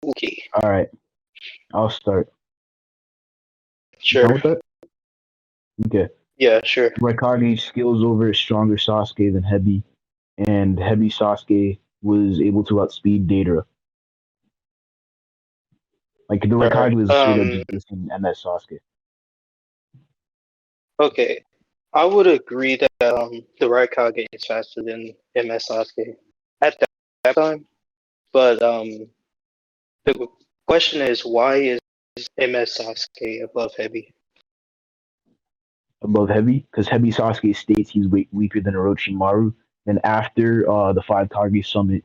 Okay, All right, I'll start. You sure. done with that? Okay. Yeah, sure. Raikage skills over stronger Sasuke than Heavy, and Heavy Sasuke was able to outspeed Deidara. Like the All Raikage right. was straight up just dissing MS Sasuke. Okay. I would agree that the Raikage is faster than MS Sasuke at that time, but the question is why is MS Sasuke above Heavy? Above Heavy, because Heavy Sasuke states he's weaker than Orochimaru. Then after the Five Kage Summit,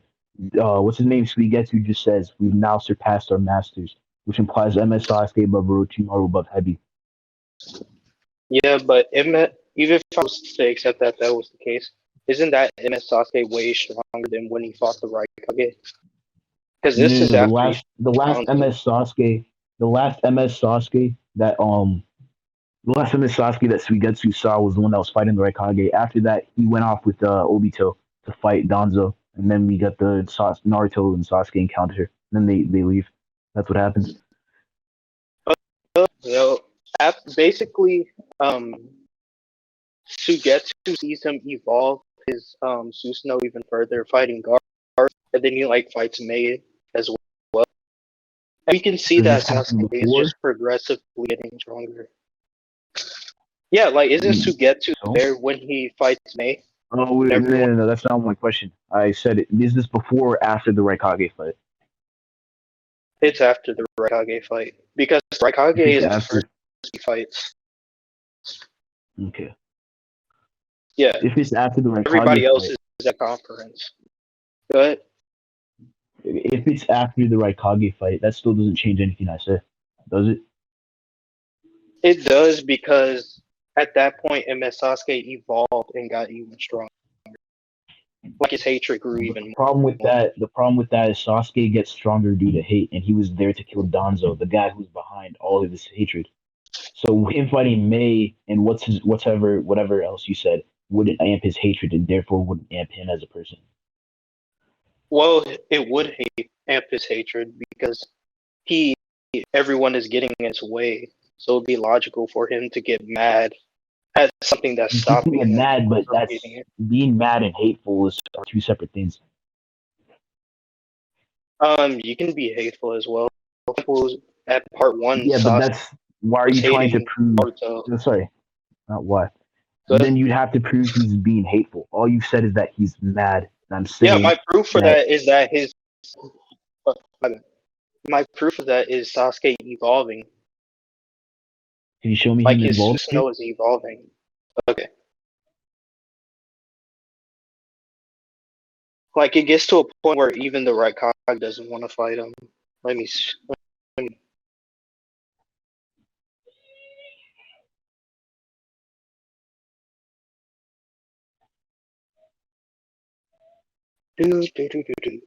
what's his name? Suigetsu just says we've now surpassed our masters, which implies MS Sasuke above Orochimaru above Heavy. Yeah, but even if I was to accept that that was the case, isn't that MS Sasuke way stronger than when he fought the Raikage? Because No, this no, is no. The after he last, the last found MS Sasuke, the last MS Sasuke that the last MS Sasuke that Suigetsu saw was the one that was fighting the Raikage. After that, he went off with Obito to fight Danzo, and then we got the Naruto and Sasuke encounter. And then they leave. That's what happens. so basically um Sugetsu sees him evolve his Susanoo even further, fighting Guard, and then he like fights Mei as well. And you can see Does that this happen Sasuke is before? just progressively getting stronger. Yeah, like isn't Sugetsu So? there when he fights Mei Oh, and wait, no, everyone? no, no, that's not my question. I said it. Is this before or after the Raikage fight? It's after the Raikage fight because Raikage If it's is the first after, he fights. okay. Yeah, If it's after the everybody Raikage else fight, is at conference. But if it's after the Raikage fight, that still doesn't change anything I said, does it? it does because at that point MS Sasuke evolved and got even stronger. Like his hatred grew But even more. the problem with that is Sasuke gets stronger due to hate, and he was there to kill Danzo, the guy who's behind all of this hatred. So him fighting May and whatever else you said wouldn't amp his hatred, and therefore wouldn't amp him as a person. Well, it would amp his hatred because he everyone is getting in his way. So it'd be logical for him to get mad at something that's You can stopping get him mad, but from getting that's it. being mad and hateful are two separate things. You can be hateful as well. For example, at part one, Yeah, but Sasuke that's why are was you trying to hating prove? Naruto. No, sorry, not why. But Then you'd have to prove he's being hateful. All you've said is that he's mad. And I'm yeah, saying my proof for that that is that uh, my proof of that is Sasuke evolving. can you show me Like him his evolving? Susanoo is evolving. Okay. Like it gets to a point where even the Raikage doesn't want to fight him. Let me. Let me do, do, do, do, do.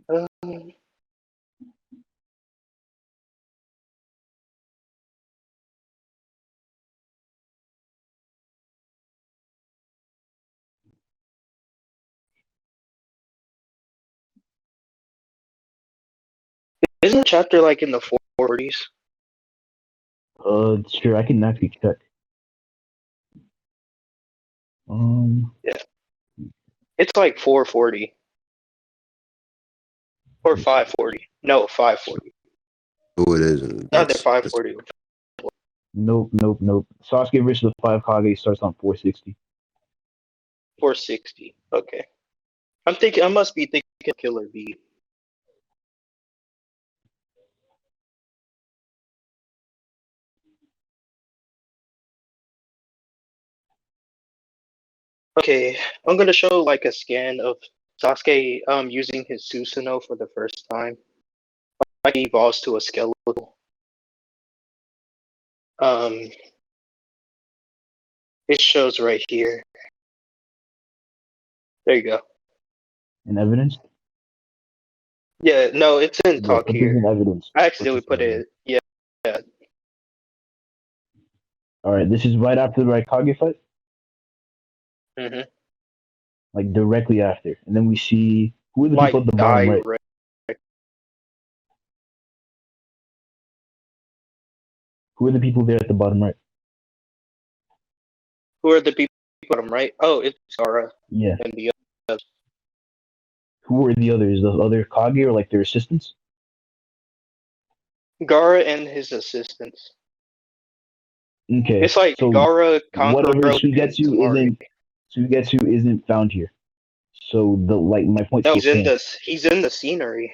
Um, isn't the chapter like in the 40s? Sure, I can actually check. Um, Yeah, it's like 440 or 540. No, 540. Who it is, and Either that's 540 or nope, nope, nope. Sasuke versus the Five Kage starts on 460. 460. Okay. I'm thinking. I must be thinking Killer B. Okay, I'm gonna show like a scan of Sasuke using his Susanoo for the first time. Like he evolves to a skeletal. Um, it shows right here. There you go. In evidence? Yeah, no, it's in Yeah, talk put this here. in evidence. I Put accidentally this in put evidence. it. Yeah, yeah. All right, this is right after the Raikage fight, Hmm. like directly after, and then we see who are the people Like at the bottom right. direct. Who are the people there at the bottom right? Who are the people bottom right? Oh, it's Gara Yeah. and the others. Who are the others? The other Kage or like their assistants? Gara and his assistants. Okay, It's like so Gara, whatever Kankuro, and Tamari. Suigetsu isn't found here. So the like my point No, still stands. he's in the scenery.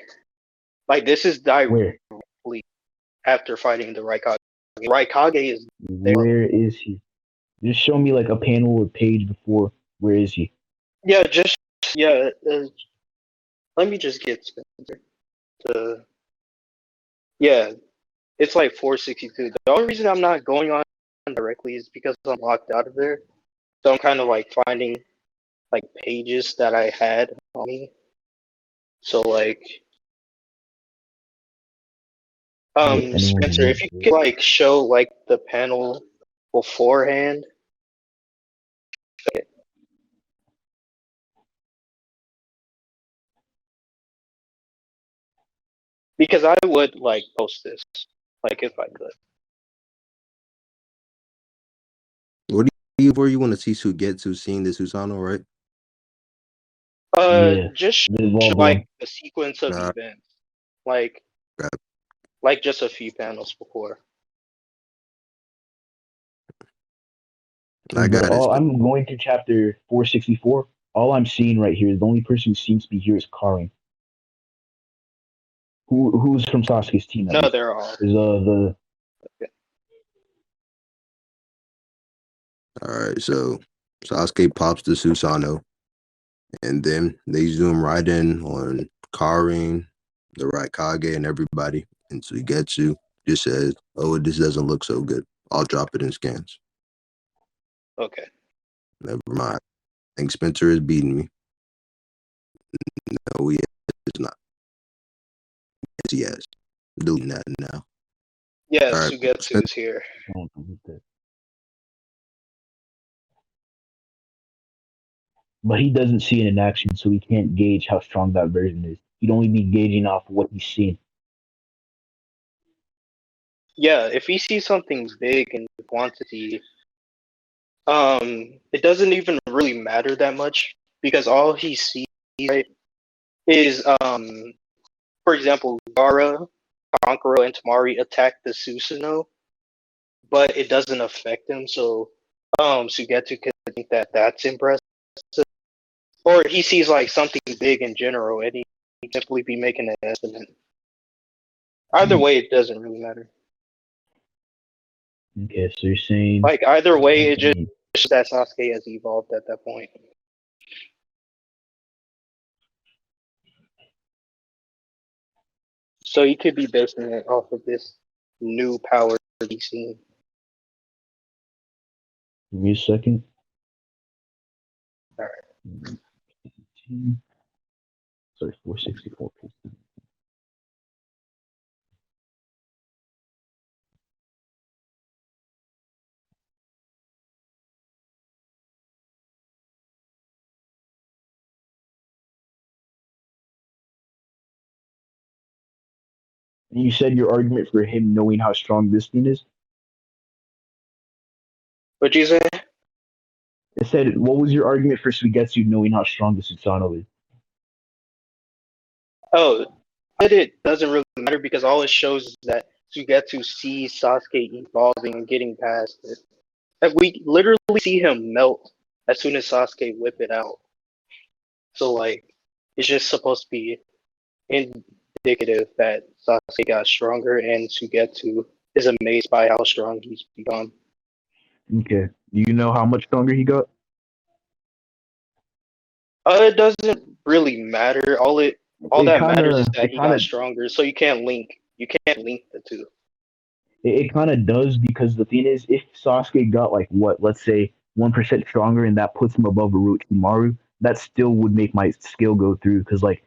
Like this is directly Where after fighting the Raikage. Raikage is there. where is he? Just show me like a panel or page before. Where is he? Yeah, just yeah. Let me just get Spencer to. Yeah, it's like 462. The only reason I'm not going on directly is because I'm locked out of there. So I'm kind of like finding like pages that I had on me. So like, If anyone Spencer, if you knows. could like show like the panel beforehand. Because I would like post this, like if I could. What do you where you want to see Sugetsu seeing the Susanoo, right? Yeah, Just the evolved like one. the sequence of Uh, events, like got- just a few panels before. I But got it. all I'm going to chapter 464. All I'm seeing right here is the only person who seems to be here is Karin. Who's from Sasuke's team at No, least? they're all. Is the All right, so Sasuke pops the Susanoo, and then they zoom right in on Karin, the Raikage, and everybody. And Suigetsu just says, "Oh, this doesn't look so good. I'll drop it in scans." Okay. Never mind. I think Spencer is beating me. No, he is not. Yes, he has. Deleting that now. Yeah, All right, Spencer. Sugetsu's here. but he doesn't see it in action, so he can't gauge how strong that version is. He'd only be gauging off what he's seen. Yeah, if he sees something big in quantity, it doesn't even really matter that much because all he sees, right, is for example, Gara, Kankuro, and Tamari attack the Susanoo, but it doesn't affect him. So, Sugetsu could think that that's impressive, or he sees like something big in general, and he simply be making an estimate. Either way, it doesn't really matter. Okay, so you're saying Like either way, it just that Sasuke has evolved at that point. So he could be basing it off of this new power he's seen. give me a second. All right. Sorry, 464. And you said your argument for him knowing how strong this thing is? What'd you say? I said, what was your argument for Suigetsu knowing how strong the Susanoo is? Oh, but it doesn't really matter because all it shows is that Sugetsu sees Sasuke evolving and getting past it. Like we literally see him melt as soon as Sasuke whip it out. So like, it's just supposed to be indicative that Sasuke got stronger and Sugetsu is amazed by how strong he's become. Okay. Do you know how much stronger he got? It doesn't really matter. All It that kind matters of, is that it he kind got of, stronger. So you can't link. You can't link the two. it kind of does because the thing is, if Sasuke got like what, let's say 1% stronger, and that puts him above Orochimaru, that still would make my skill go through. Because like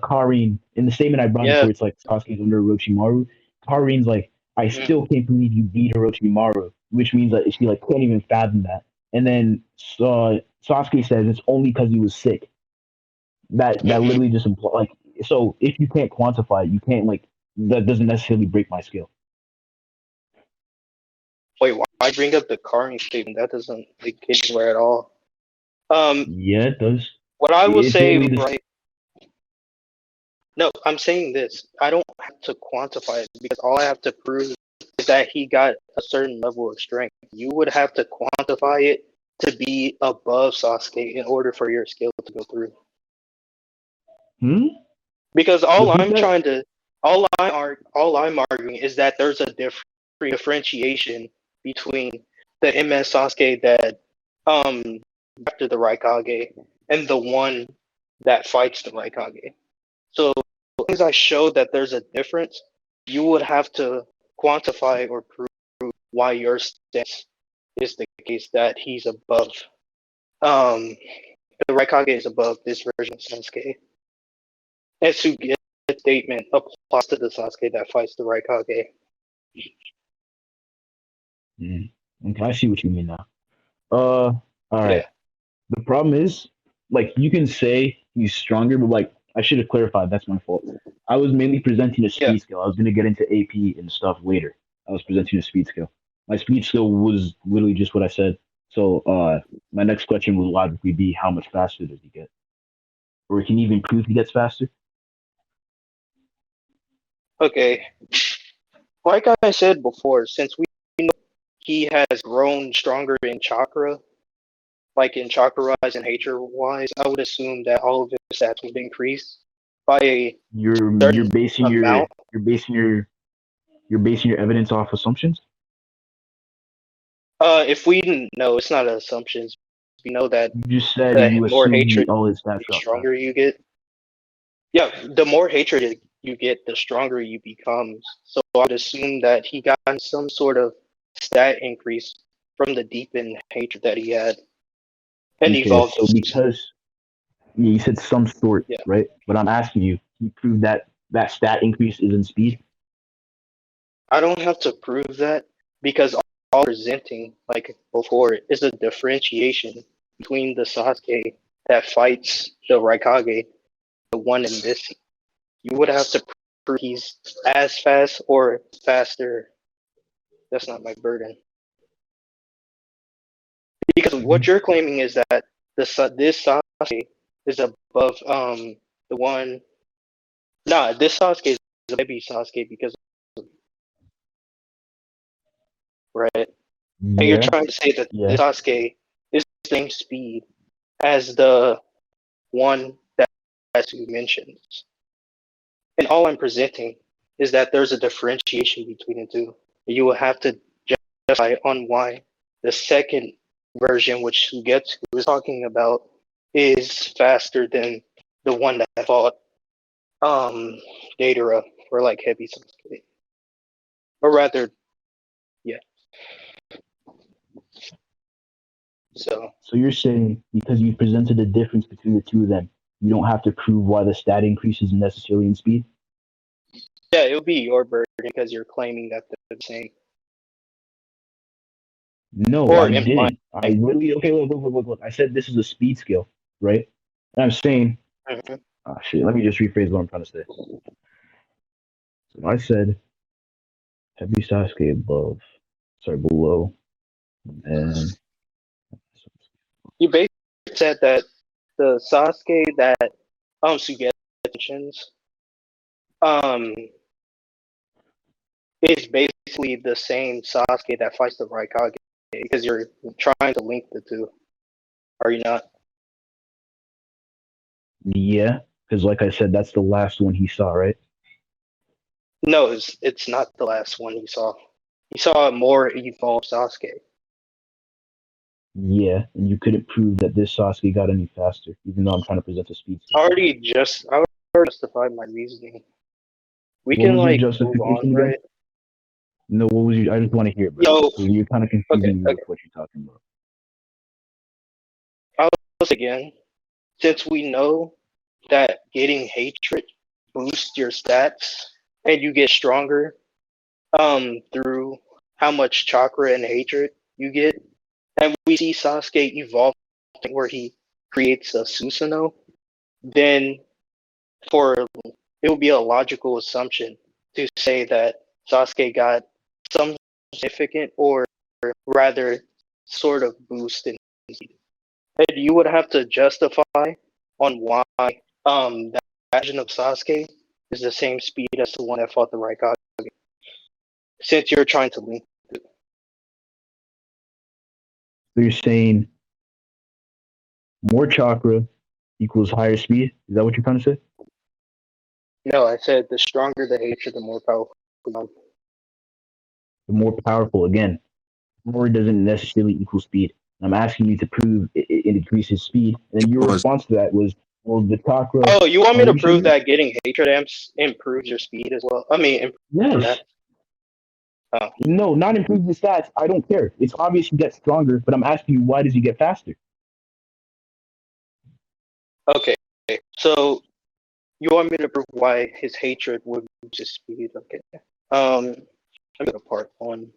Karin, in the statement I brought up Yeah. where it's like Sasuke's under Orochimaru, Karin's like, I Mhm. still can't believe you beat Orochimaru. which means that she like can't even fathom that. And then Sasuke says it's only because he was sick. That Hmm. literally just implies like, so if you can't quantify it, you can't like, that doesn't necessarily break my scale. Wait, why bring up the Karin statement? That doesn't like get anywhere at all. Um, Yeah, it does. what I will It's say, literally this. right? No, I'm saying this. I don't have to quantify it because all I have to prove is that he got a certain level of strength. You would have to quantify it to be above Sasuke in order for your skill to go through. Hmm. Because all Repeat I'm that. trying to, all I'm arguing is that there's a differentiation between the MS Sasuke that um after the Raikage and the one that fights the Raikage. So as long as I show that there's a difference, you would have to quantify or prove why your stance is the case that he's above. Um, the Raikage is above this version of Sasuke. And Suge's statement applies to the Sasuke that fights the Raikage. Mm. Okay, I see what you mean now. All right. Yeah, The problem is, like, you can say he's stronger, but like, I should have clarified. That's my fault. I was mainly presenting a yeah. speed skill. I was gonna get into AP and stuff later. I was presenting a speed skill. My speed skill was literally just what I said. So, my next question would logically be, how much faster does he get, or can he even prove he gets faster? Okay. Like I said before, since we know he has grown stronger in chakra, like in chakra wise and nature wise, I would assume that all of his stats would increase by a You're certain basing amount. you're basing your evidence off assumptions. If we didn't know, it's not assumptions. We know that You just said the you more assume hatred, all his stats the got stronger faster. you get. Yeah, the more hatred you get, the stronger you become. So I would assume that he got some sort of stat increase from the deepened hatred that he had and Okay, evolved. so because you said some sort, Yeah, right? But I'm asking you, can you prove that that stat increase is in speed? I don't have to prove that because all presenting, like before, is a differentiation between the Sasuke that fights the Raikage, the one in this. You would have to prove he's as fast or faster. That's not my burden. Because what Mhm. you're claiming is that this Sasuke is above the one. Nah, this Sasuke is a baby Sasuke because right, and you're Yeah, trying to say that yeah. this Sasuke is the same speed as the one that as you mentioned. And all I'm presenting is that there's a differentiation between the two. You will have to justify on why the second version, which Sugetsu was talking about, is faster than the one that fought Deidara or like heavy Sasuke. Or rather, yeah. So So you're saying because you presented a difference between the two of them, you don't have to prove why the stat increase is necessarily in speed? yeah, it would be your burden because you're claiming that they're the same. No, Or I implying. didn't. I literally, okay, look. I said this is a speed skill, right? And I'm saying, Mhm. oh shit, let me just rephrase what I'm trying to say. So I said heavy Sasuke above, sorry, below, and You basically said that the Sasuke that Sugetsu mentions um is basically the same Sasuke that fights the Raikage because you're trying to link the two. Are you not? yeah, because like I said, that's the last one he saw, right? No, it's not the last one you saw. You saw a more evolved Sasuke. Yeah, and you couldn't prove that this Sasuke got any faster, even though I'm trying to present a speed skill. I already justified my reasoning. We What can was your like move on, justification again? right? No, what was your? I just want to hear it, brother, Yo, because you're kind of okay, confusing me with okay. what you're talking about. I'll say again. Since we know that getting hatred boosts your stats and you get stronger through how much chakra and hatred you get. And we see Sasuke evolve where he creates a Susanoo, then for it would be a logical assumption to say that Sasuke got some significant or rather sort of boost in speed. And you would have to justify on why that version of Sasuke is the same speed as the one that fought the Raikage. Since you're trying to link it. So you're saying more chakra equals higher speed? Is that what you're trying to say? No, I said the stronger the hatred, the more powerful. The more powerful, again, more doesn't necessarily equal speed. I'm asking you to prove it increases speed. And then your response to that was, well, the chakra. Oh, you want me to you prove that getting hatred amps improves your speed as well? I mean, yes. Oh. No, not improve the stats. I don't care. It's obvious you get stronger, but I'm asking you, why does he get faster? Okay, so you want me to prove why his hatred would boost his speed? Okay. Let me go to part 1.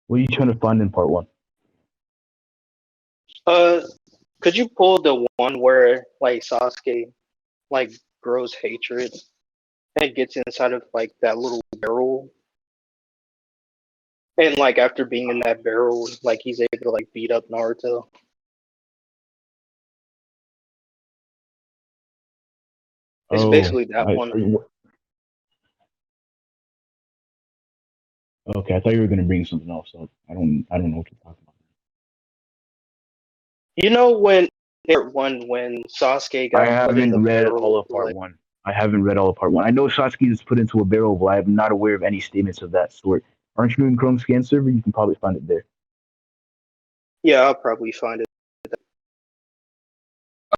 What are you trying to find in part 1? Could you pull the one where like Sasuke like grows hatred and gets inside of like that little barrel? And like after being in that barrel, like he's able to like beat up Naruto. It's basically that one. Okay, I thought you were going to bring something else up. I don't know what you're talking about. You know when Sasuke got I haven't read all of part like, 1. I haven't read all of part 1. I know Sasuke is put into a barrel, but I'm not aware of any statements of that sort. Aren't you in Chrome Scan server? You can probably find it there. Yeah, I'll probably find it.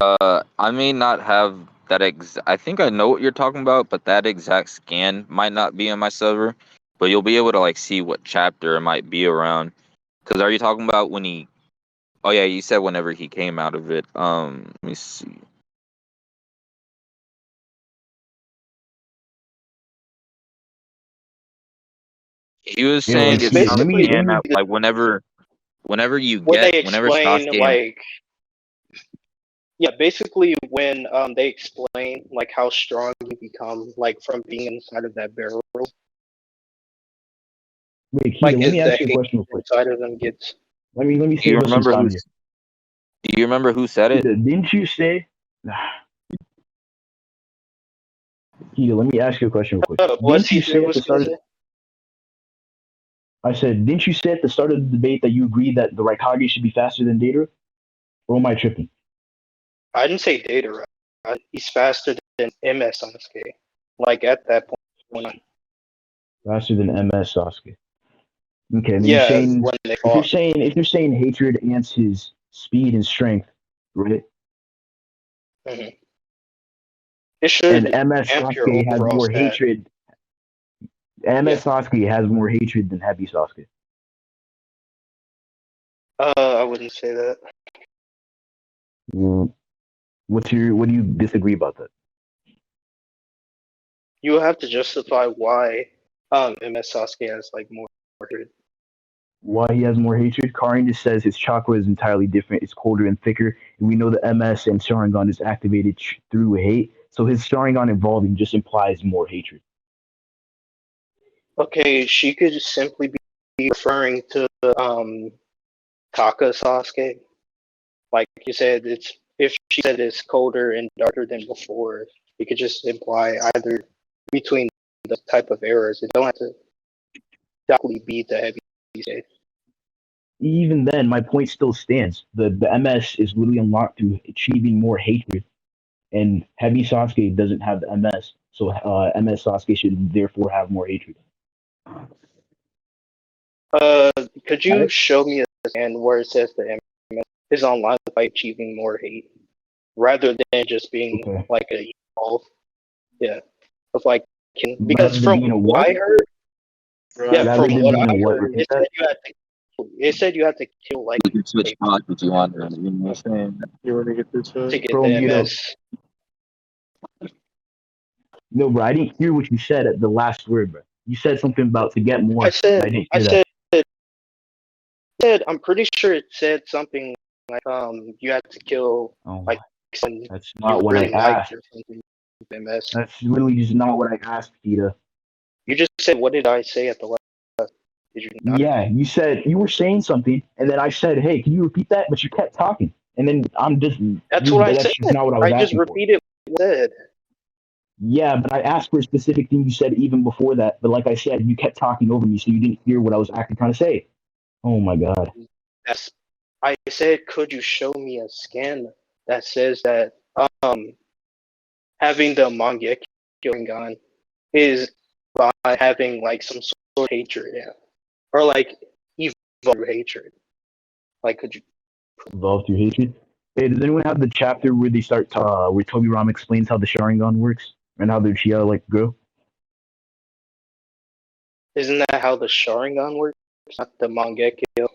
I may not have that I think I know what you're talking about, but that exact scan might not be in my server. But you'll be able to like see what chapter it might be around. Because are you talking about when he? Oh yeah, you said whenever he came out of it. Let me see. He was saying it's some scan that like whenever explain Sasuke like yeah, basically when they explain like how strong you become like from being inside of that barrel. Wait, Keita, let me ask you a question real quick. Inside of them gets. Let me save us some time here. Do you remember who said it? Didn't you say? Keita, let me ask you a question real quick. Didn't you say at the start? I said, didn't you say at the start of the debate that you agreed that the Raikage should be faster than Deidara? Or am I tripping? I didn't say Deidara. He's faster than MS Sasuke. Like at that point. Faster than MS Sasuke. Okay, and yeah, if you're saying hatred adds his speed and strength, right? Mm-hmm. It should. And MS Sasuke has more hatred. MS Sasuke has more hatred than Heavy Sasuke. I wouldn't say that. What do you disagree about that? You have to justify why MS Sasuke has like more hatred. Why he has more hatred? Karin just says his chakra is entirely different. It's colder and thicker. And we know the MS and Sharingan is activated through hate. So his Sharingan evolving just implies more hatred. Okay, she could just simply be referring to Taka Sasuke. Like you said, if she said it's colder and darker than before, it could just imply either between the type of errors. It don't have to exactly be the heavy state. Even then, my point still stands. The MS is literally unlocked through achieving more hatred, and Heavy Sasuke doesn't have the MS, so MS Sasuke should therefore have more hatred. Could Got you it? show me a scan where it says the MS is online by achieving more hate, rather than just being Okay. like a evolve? Yeah, of like because Rather than from being a what what? I heard, yeah, Right. Rather from than what being a I what? heard, Repeat that. it said you had to kill like You can switch a pods if you want. You know what I'm saying? You want to get this to one? get the Chrome, mute up. MS. No, bro, I didn't hear what you said at the last word, bro. You said something about to get I more, said, and I didn't I hear that. said, I'm pretty sure it said something like you had to kill Oh like my, someone that's you not what I really liked asked. or something. MS. That's literally just not what I asked, Peter. You just said, what did I say at the last? Did you not? Yeah, you said you were saying something, and then I said, "Hey, can you repeat that?" But you kept talking, and then I'm just, That's what I that's said. just not what I was I just asking for. repeated what I said. Yeah, but I asked for a specific thing you said even before that. But like I said, you kept talking over me, so you didn't hear what I was actually trying to say. Oh my god. That's, I said, could you show me a scan that says that um having the Mangekyo gun is by having like some sort of hatred, yeah, or like evil hatred. Like, could you? Evolve through hatred. Hey, does anyone have the chapter where they start where Toby Ram explains how the Sharingan works and how the Uchiha like grow? Isn't that how the Sharingan works? Not the Mangekyo.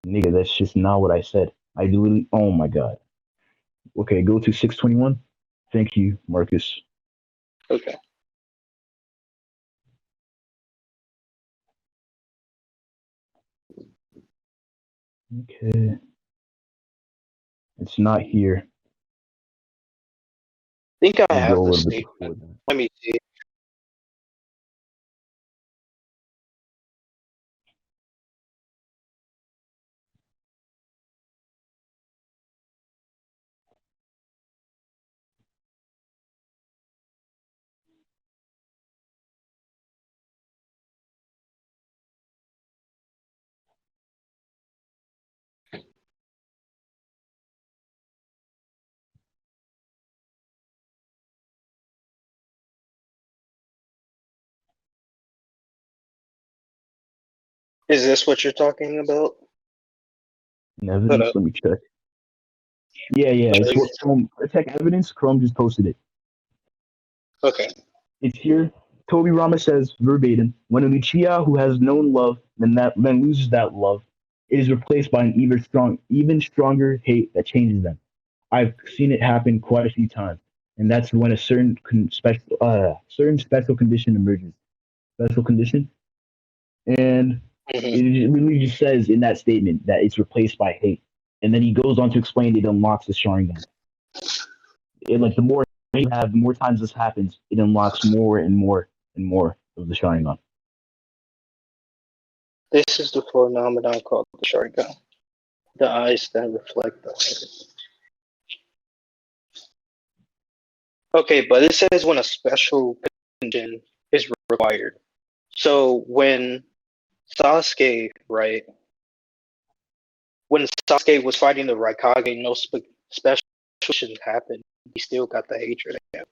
Nigga, that's just not what I said. I literally. Oh my god. Okay, go to 621. Thank you, Marcus. Okay. Okay, it's not here. I think I Let me go have a the little bit statement. before that. Let me see. Is this what you're talking about? In Hold evidence, up. let me check. Yeah, it's what Chrome. Check evidence. Chrome just posted it. Okay. It's here. Toby Rama says verbatim: "When an Uchiha who has known love, then loses that love, it is replaced by an even stronger hate that changes them. I've seen it happen quite a few times, and that's when a certain special condition emerges. Special condition, and Hmm. it really just says in that statement that it's replaced by hate, and then he goes on to explain it unlocks the Sharingan. Like the more you have, the more times this happens, it unlocks more and more and more of the Sharingan. This is the phenomenon called the Sharingan. The eyes that reflect the light. Okay, but it says when a special condition is required. So when Sasuke, right? When Sasuke was fighting the Raikage, no special conditions happened. He still got the hatred again.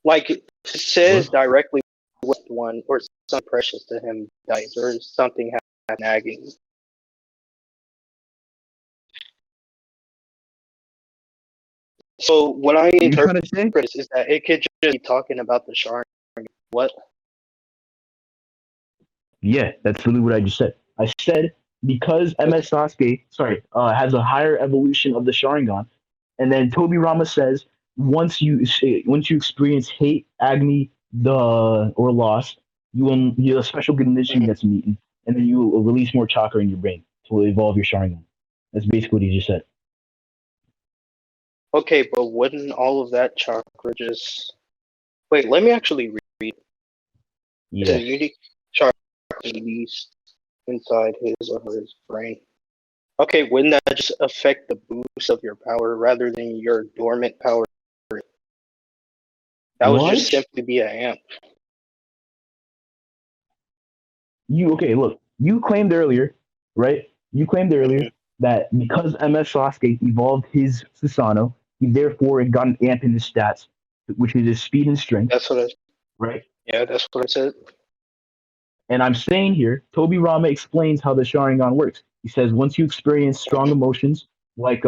Like it says What? directly with one or something precious to him dies or something nagging. So what I You interpret trying to say? is that it could just be talking about the Sharingan. What? Yeah, that's really what I just said. I said because MS Sasuke, has a higher evolution of the Sharingan, and then Toby Rama says once you experience hate, agony, the or loss, a special condition Mhm. gets meeting, and then you will release more chakra in your brain to evolve your Sharingan. That's basically what he just said. Okay, but wouldn't all of that chakra just wait? Let me actually read. It's a Yeah. unique chakra released inside his or her brain. Okay, wouldn't that just affect the boost of your power rather than your dormant power? That would just What? simply be an amp. You okay? Look, you claimed earlier, right? You claimed Hmm. earlier that because MS Sasuke evolved his Susanoo, he therefore got an amp in his stats, which is his speed and strength, That's what I. right? Yeah, that's what I said. And I'm saying here, Toby Rama explains how the Sharingan works. He says once you experience strong emotions like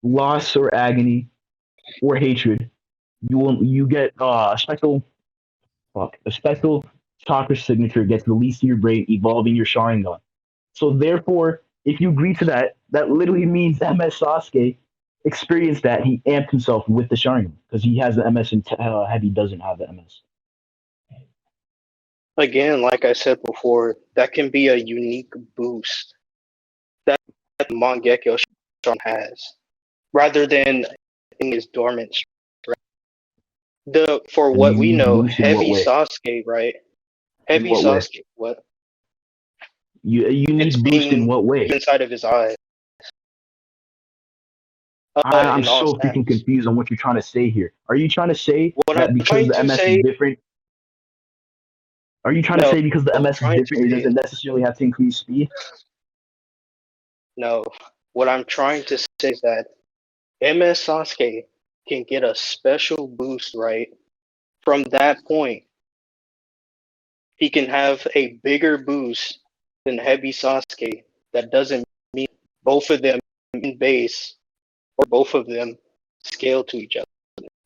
loss or agony or hatred, you get a special chakra signature gets released in your brain, evolving your Sharingan. So therefore, if you agree to that, that literally means MS Sasuke experienced that. He amped himself with the Sharingan because he has the MS and Heavy doesn't have the MS. Again, like I said before, that can be a unique boost that Mangekyo has, rather than in his dormant strength. For A what we unique know, boost in what Heavy way? Sasuke, right? In Heavy what way? Sasuke, what? A It's unique boost in being what way? inside of his eye. I'm In all so freaking sense. confused on what you're trying to say here. Are you trying to say What I'm that because trying the to MS is say, different? Are you trying to no, say because the what I'm MS is trying to different, it say, doesn't necessarily have to increase speed? no. What I'm trying to say is that MS Sasuke can get a special boost, right? From that point, he can have a bigger boost than Heavy Sasuke. That doesn't mean both of them in base or both of them scale to each other.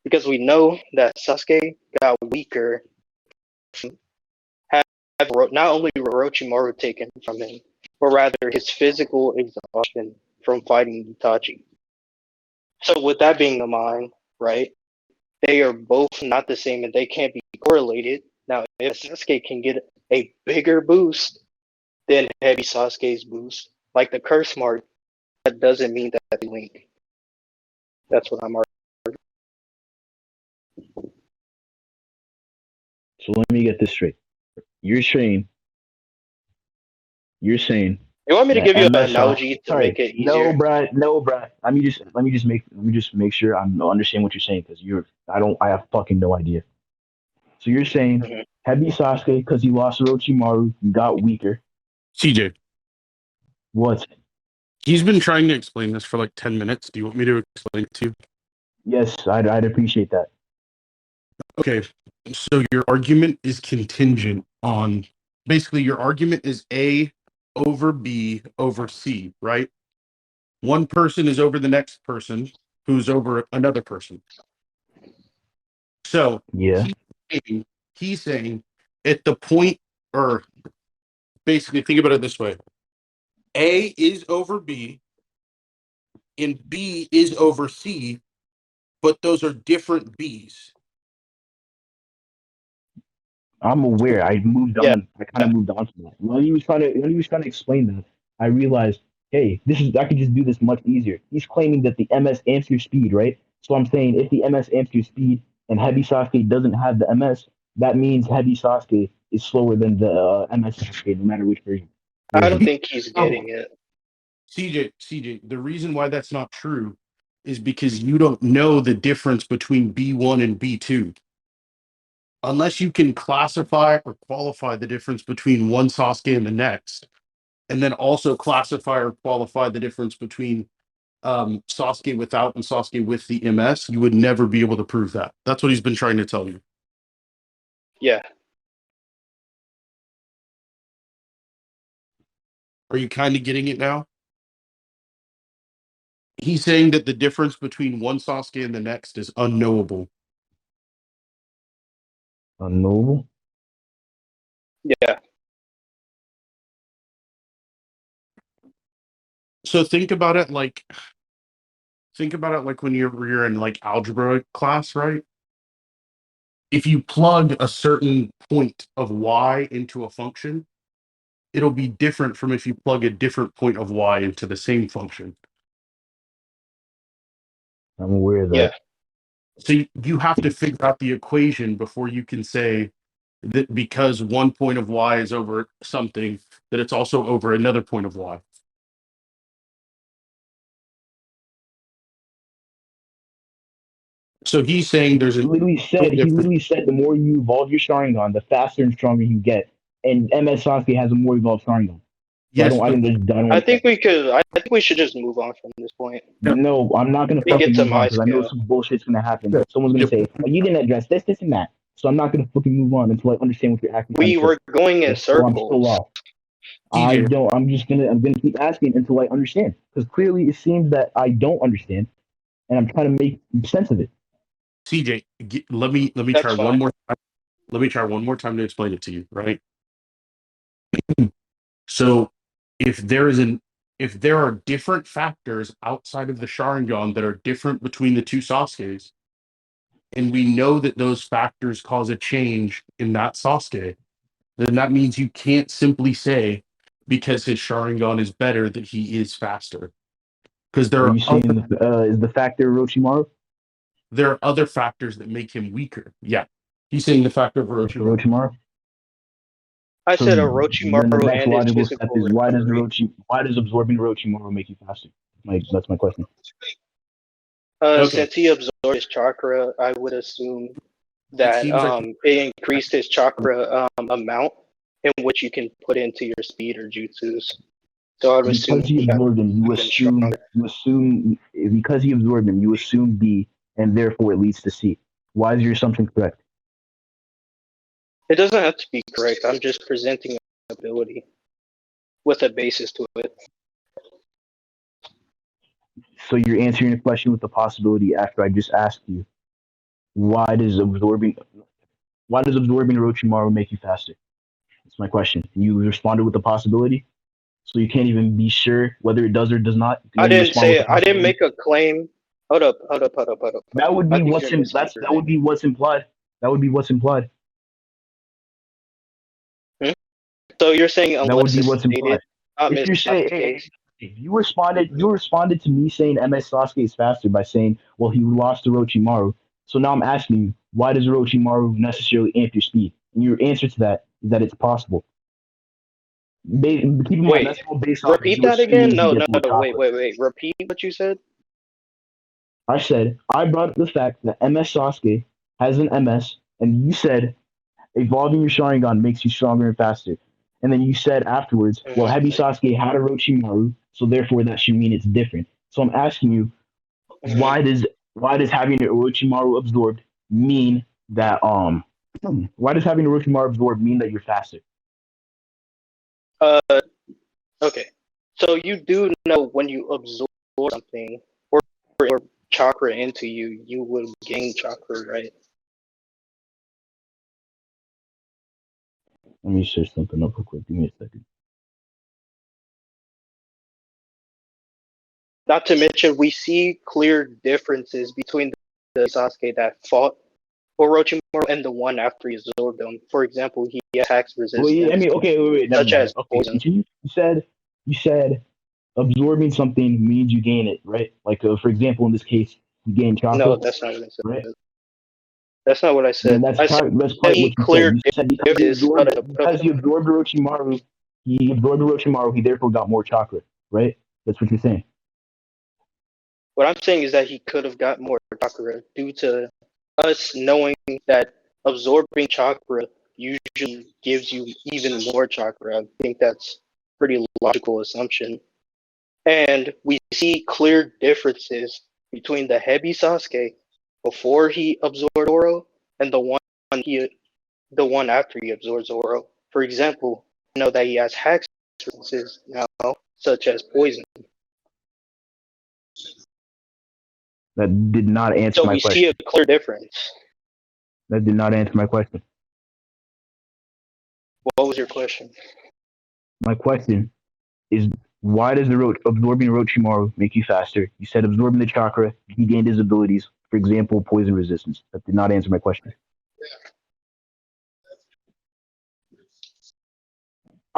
Because we know that Sasuke got weaker, have not only Orochimaru taken from him, but rather his physical exhaustion from fighting Itachi. So with that being in mind, right, they are both not the same and they can't be correlated. Now, if Sasuke can get a bigger boost than Heavy Sasuke's boost, like the curse mark, that doesn't mean that they link. That's what I'm arguing. So let me get this straight. You're saying you're saying You want me to that give you an MSR. analogy to Sorry, make it no, easier? Brad, no, Brad. Let me just make sure I understand what you're saying because I have fucking no idea. So you're saying Mm-hmm. Heavy Sasuke because he lost Orochimaru got weaker. CJ, What? he's been trying to explain this for like 10 minutes. Do you want me to explain it to you? Yes, I'd appreciate that. Okay, so your argument is contingent on basically your argument is A over B over C, right? One person is over the next person who's over another person. So Yeah. he's saying at the point, or basically think about it this way: A is over B and B is over C, but those are different B's. I'm aware. I moved Yeah. on. I kind of moved on from that. When he was trying to explain that, I realized, hey, I could just do this much easier. He's claiming that the MS amps your speed, right? So I'm saying if the MS amps your speed and Heavy Sasuke doesn't have the MS, that means Heavy Sasuke is slower than the MS Sasuke, no matter which version. I don't Version. think he's Oh, getting it. CJ, the reason why that's not true is because you don't know the difference between B1 and B2. Unless you can classify or qualify the difference between one Sasuke and the next, and then also classify or qualify the difference between Sasuke without and Sasuke with the MS, you would never be able to prove that. That's what he's been trying to tell you. Yeah. Are you kind of getting it now? He's saying that the difference between one Sasuke and the next is unknowable. Unknowable. Yeah. So think about it like when you're in like algebra class, right? If you plug a certain point of y into a function, it'll be different from if you plug a different point of y into the same function. I'm aware of Yeah. that. So you have to figure out the equation before you can say that because one point of y is over something, that it's also over another point of y. So he's saying there's an He literally said the more you evolve your Sharingan, the faster and stronger you get. And MS Sasuke has a more evolved Sharingan. So yes, but I don't. I think we should just move on from this point. no, No, I'm not gonna We get fucking to move on my because I know scale. some bullshit's gonna happen. no, Someone's gonna if- say, "Oh, you didn't address this, and that." So I'm not gonna fucking move on until I understand what you're actually trying We to say. were going in So I'm still circles. lost. I CJ, don't. I'm gonna keep asking until I understand because clearly it seems that I don't understand, and I'm trying to make sense of it. CJ, let me That's try one fine. more time. Let me try one more time to explain it to you, right? So if there is an if there are different factors outside of the Sharingan that are different between the two Sasuke's, and we know that those factors cause a change in that Sasuke, then that means you can't simply say because his Sharingan is better that he is faster. Because Are you saying is the factor Orochimaru? there are other factors that make him weaker. Yeah. He's saying the factor of It's Orochimaru. Orochimaru. I So said then the Orochimaru next and his logical step physical is recovery. why does absorbing Orochimaru make you faster? That's my question. Okay. Since he absorbed his chakra, I would assume It that seems like it increased his chakra amount in which you can put into your speed or jutsus. So I would assume Because he he got absorbed him, even stronger. you assume because he absorbed him, you assume B, and therefore it leads to C. Why is your assumption correct? It doesn't have to be correct. I'm just presenting an ability with a basis to it. So you're answering the question with the possibility after I just asked you why does absorbing Orochimaru make you faster? That's my question. You responded with the possibility, so you can't even be sure whether it does or does not. You can I only didn't respond with say the it. I didn't possibility. make a claim. Hold up, hold up, hold up, hold up, hold That up. would I be think what's you're in that would be miscomprehending. what's implied. That would be what's implied. Hmm? So you're saying That would unless be it's what's stated, implied. If Miss you're saying Sasuke. you responded to me saying MS Sasuke is faster by saying, well, he lost to Orochimaru. So now I'm asking you, why does Orochimaru necessarily amp your speed? And your answer to that is that it's possible. Keep in mind Wait, that's all based off of repeat you that again? assuming he No, no, gets more no. Wait, chakra. wait, wait. Repeat what you said. I said I brought up the fact that MS Sasuke has an MS, and you said evolving your Sharingan makes you stronger and faster. And then you said afterwards, well, Mhm, Heavy Sasuke had a Orochimaru, so therefore that should mean it's different. So I'm asking you, mhm. why does having an Orochimaru absorbed mean that why does having Orochimaru absorbed mean that you're faster? Uh, okay. So you do know when you absorb something or chakra into you, you will gain chakra, right? Let me search something up real quick. Give me a second. Not to mention, we see clear differences between the Sasuke that fought Orochimaru and the one after he absorbed him. For example, he attacks Well, yeah, I resistance, mean, okay, wait, never such mind. as Okay, poison. continue. You said absorbing something means you gain it, right? Like, for example, in this case, you gain No, chakra, that's not what I right? said. That's not what I Then said. I said that's quite he what you said. cleared You said differences. because he absorbed Orochimaru, he therefore got more chakra, right? That's what you're saying. What I'm saying is that he could have got more chakra due to us knowing that absorbing chakra usually gives you even more chakra. I think that's a pretty logical assumption. And we see clear differences between the heavy Sasuke before he absorbed Oro and he the one after he absorbs Oro. For example, you know that he has hacks differences now, such as poison. That did not answer So my we see a question. clear difference. That did not answer my question. What was your question? My question is why does absorbing Orochimaru make you faster? You said absorbing the chakra, he gained his abilities. For example, poison resistance. That did not answer my question.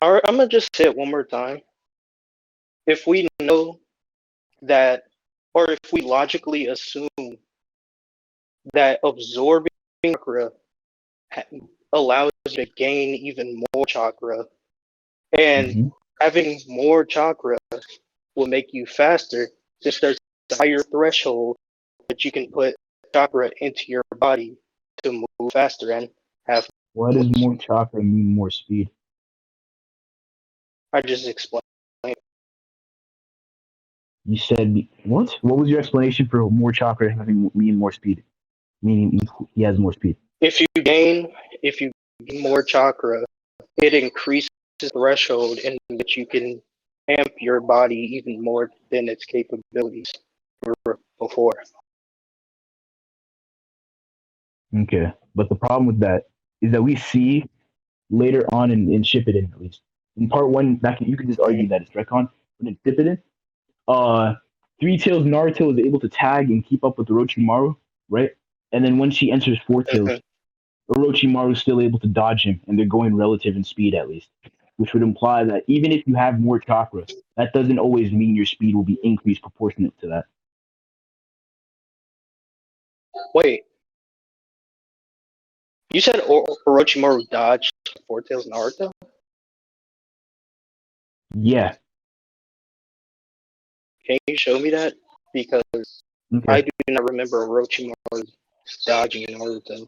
All right, I'm gonna just say it one more time. If we know that, or if we logically assume that absorbing chakra allows you to gain even more chakra, and Mm-hmm. having more chakra will make you faster, since there's a higher threshold that you can put chakra into your body to move faster and have Why does moves. more chakra mean more speed? I just explained. You said what? What was your explanation for more chakra having mean more speed? Meaning he has more speed. if you gain more chakra, it increases the threshold in which you can amp your body even more than its capabilities were before. Okay, but the problem with that is that we see later on in Shippuden, at least in part one, you could just argue that it's retcon, but in Shippuden, uh, Three Tails Naruto is able to tag and keep up with Orochimaru, right? And then when she enters Four Tails, Mhm. Orochimaru is still able to dodge him, and they're going relative in speed at least, which would imply that even if you have more chakra, that doesn't always mean your speed will be increased proportionate to that. Wait, you said Orochimaru dodged Four Tails Naruto? Yeah. Can you show me that? Because Okay. I do not remember Orochimaru dodging Naruto.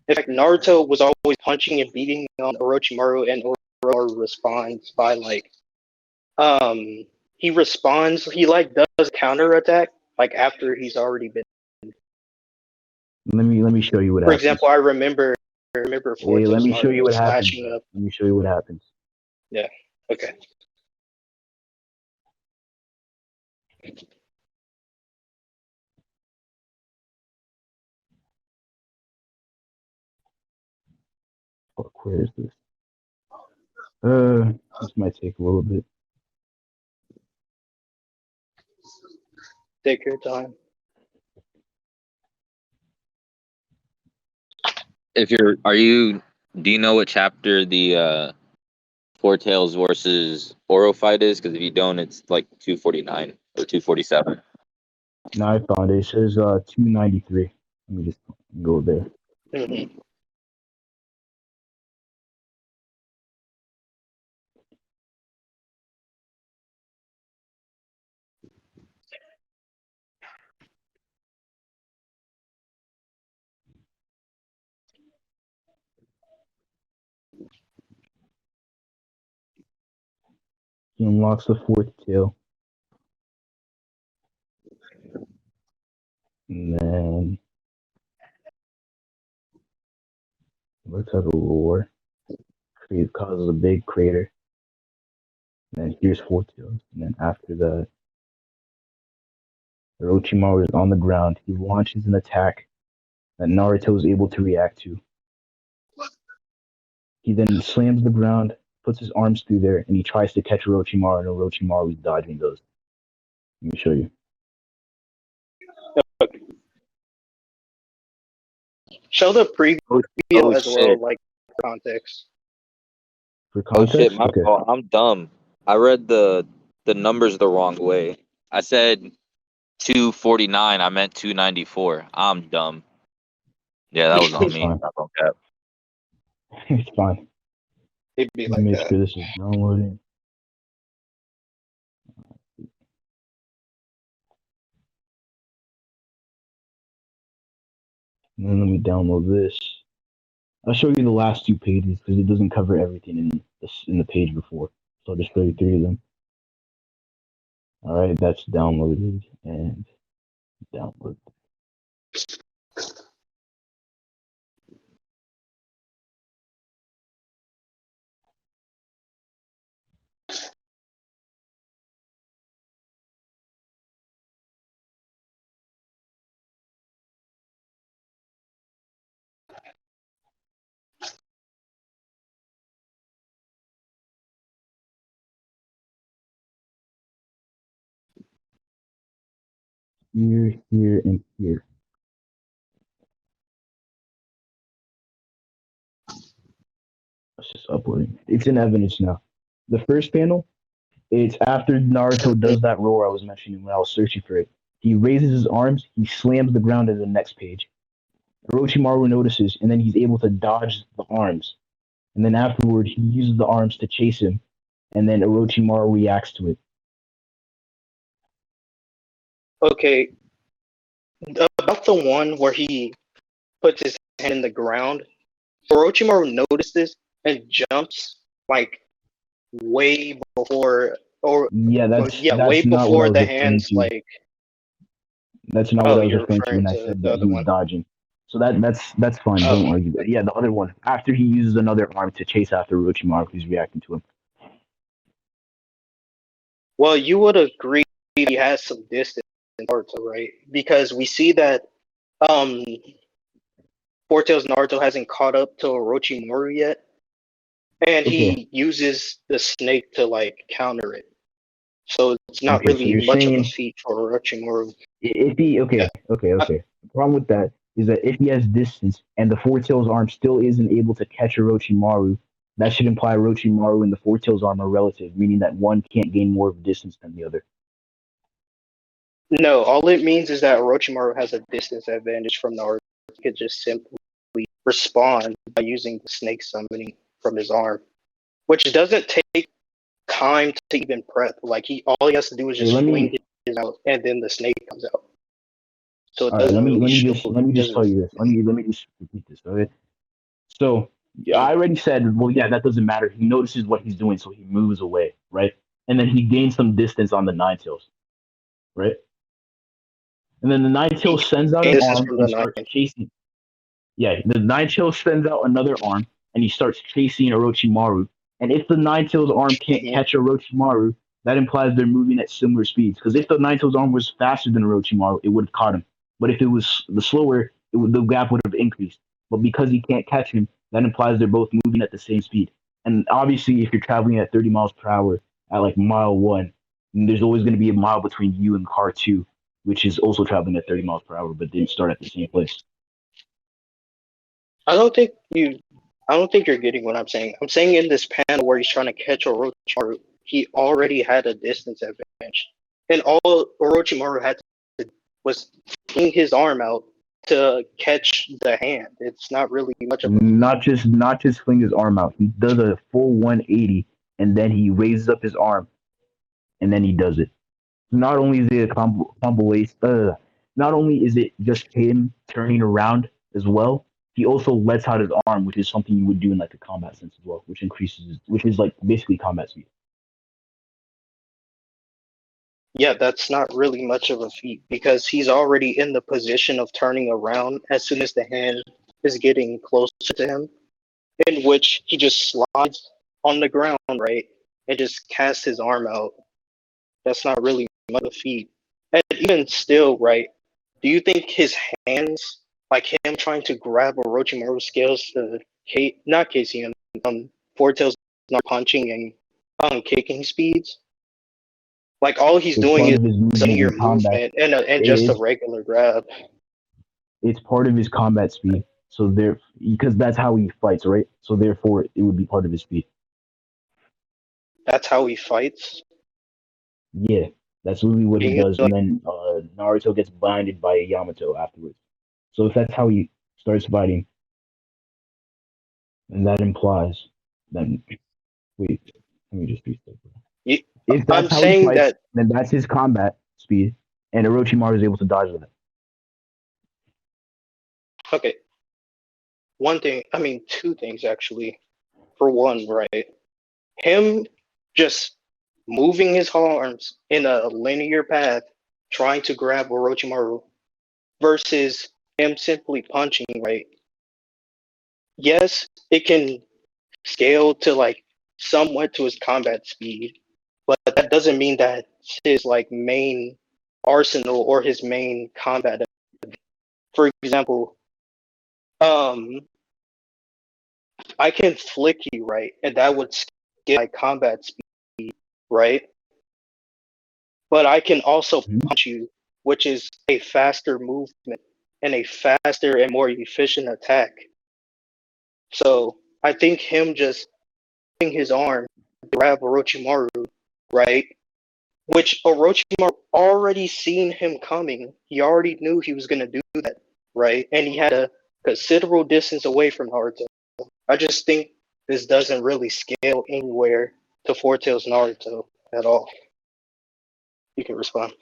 In fact, Naruto was always punching and beating on Orochimaru, and Orochimaru responds by he responds, he does counterattack after he's already been. Let me show you what For happens. example, I remember Four Hey, let Tails me show you Naruto what happens. slashing up. Let me show you what happens. Yeah. Okay. Fuck, where is this? This might take a little bit. Take your time. Do you know what chapter the Four Tails versus Oro fight is? Because if you don't, it's like 249 or 247. Now I found it. It says 293. Let me just go there. Mm-hmm. He unlocks the fourth tail. And then looks at the lore. It causes a big crater. And then here's four tails. And then after that, Orochimaru is on the ground. He launches an attack that Naruto is able to react to. He then slams the ground, puts his arms through there, and he tries to catch Orochimaru, and Orochimaru is dodging those. Let me show you. Show the preview Oh as well, shit! for context. For Oh shit! context, My okay. fault. I'm dumb. I read the numbers the wrong way. I said 249. I meant 294. I'm dumb. Yeah, that was on It's me. fine. Not on cap. It's fine. It'd be Let me like make that. sure this is downloading. And then let me download this. I'll show you the last two pages because it doesn't cover everything in the page before. So I'll just show you three of them. All right, that's downloaded and download. Here, here, and here. It's just uploading. It's in evidence now. The first panel, it's after Naruto does that roar I was mentioning when I was searching for it. He raises his arms, he slams the ground at the next page. Orochimaru notices, and then he's able to dodge the arms. And then afterward, he uses the arms to chase him, and then Orochimaru reacts to it. Okay, about the one where he puts his hand in the ground, Orochimaru notices and jumps way before, Yeah, way that's not what I before was the referring hands to. That's not what I was you're referring to referring when I to said the that he other was one. dodging. So that's fine. Don't Okay. argue that. Yeah, the other one after he uses another arm to chase after Orochimaru, who's reacting to him. Well, you would agree he has some distance in Naruto, right? Because we see that um Fortail's Naruto hasn't caught up to Orochimaru yet, and Okay, he uses the snake to like counter it. So it's not okay. So really you're much of a saying feat for Orochimaru. if he Yeah. okay. The problem with that is that if he has distance and the Four Tails arm still isn't able to catch Orochimaru, that should imply Orochimaru and the Four Tails arm are relative, meaning that one can't gain more of a distance than the other. No, all it means is that Orochimaru has a distance advantage from Naruto. He could just simply respond by using the snake summoning from his arm, which doesn't take time to even prep. Like all he has to do is Okay, just fling it out, and then the snake comes out. So it all right. doesn't really show. Let me just Doesn't. tell you this. Let me just repeat this. Okay. So yeah, Mm, I already said, well, yeah, that doesn't matter. He notices what he's doing, so he moves away, right? And then he gains some distance on the Nine Tails, right? And then the Nine he Tails sends out an gains this arm from the and starts nine. chasing. Yeah, the Nine Tails sends out another arm and he starts chasing Orochimaru. And if the Nine Tails arm can't Mm-hmm. catch Orochimaru, that implies they're moving at similar speeds. Because if the Nine Tails arm was faster than Orochimaru, it would have caught him. But if it was the slower, the gap would have increased. But because he can't catch him, that implies they're both moving at the same speed. And obviously, if you're traveling at 30 miles per hour at like mile one, there's always going to be a mile between you and car two, which is also traveling at 30 miles per hour, but didn't start at the same place. I don't think you. I don't think you're getting what I'm saying. I'm saying in this panel where he's trying to catch Orochimaru, he already had a distance advantage, and all Orochimaru had to do was fling his arm out to catch the hand. It's not really much of a feat. Not just fling his arm out. He does a full 180 and then he raises up his arm and then he does it. Not only is it a not only is it just him turning around as well, he also lets out his arm, which is something you would do in like a combat sense as well, which is like basically combat speed. Yeah, that's not really much of a feat because he's already in the position of turning around as soon as the hand is getting closer to him, in which he just slides on the ground, right, and just casts his arm out. That's not really much of a feat. And even still, right, do you think his hands, like him trying to grab Orochimaru's scales to not Casey, Four Tails not punching and kicking speeds? Like all he's It's doing part is of his movement linear in combat. movement and just a It's regular grab. it's part of his combat speed. So there, because that's how he fights, right? So therefore, it would be part of his speed. That's how he fights. Yeah, that's literally what he Being does. And like, then Naruto gets blinded by Yamato afterwards. So if that's how he starts fighting, and that implies, then wait, let me just restart. you, If I'm that's how he saying fights, that then that's his combat speed, and Orochimaru is able to dodge that. okay. One thing, I mean, two things actually. For one, right, him just moving his arms in a linear path, trying to grab Orochimaru, versus him simply punching, right? Yes, it can scale to like somewhat to his combat speed, but that doesn't mean that his like main arsenal or his main combat. For example, um, I can flick you, right, and that would scale my combat speed, right? But I can also Mhm. punch you, which is a faster movement and a faster and more efficient attack. So I think him just putting his arm to grab Orochimaru, right? Which Orochimaru already seen him coming. He already knew he was gonna do that, right? And he had a considerable distance away from Naruto. I just think this doesn't really scale anywhere to Four Tails Naruto at all. You can respond.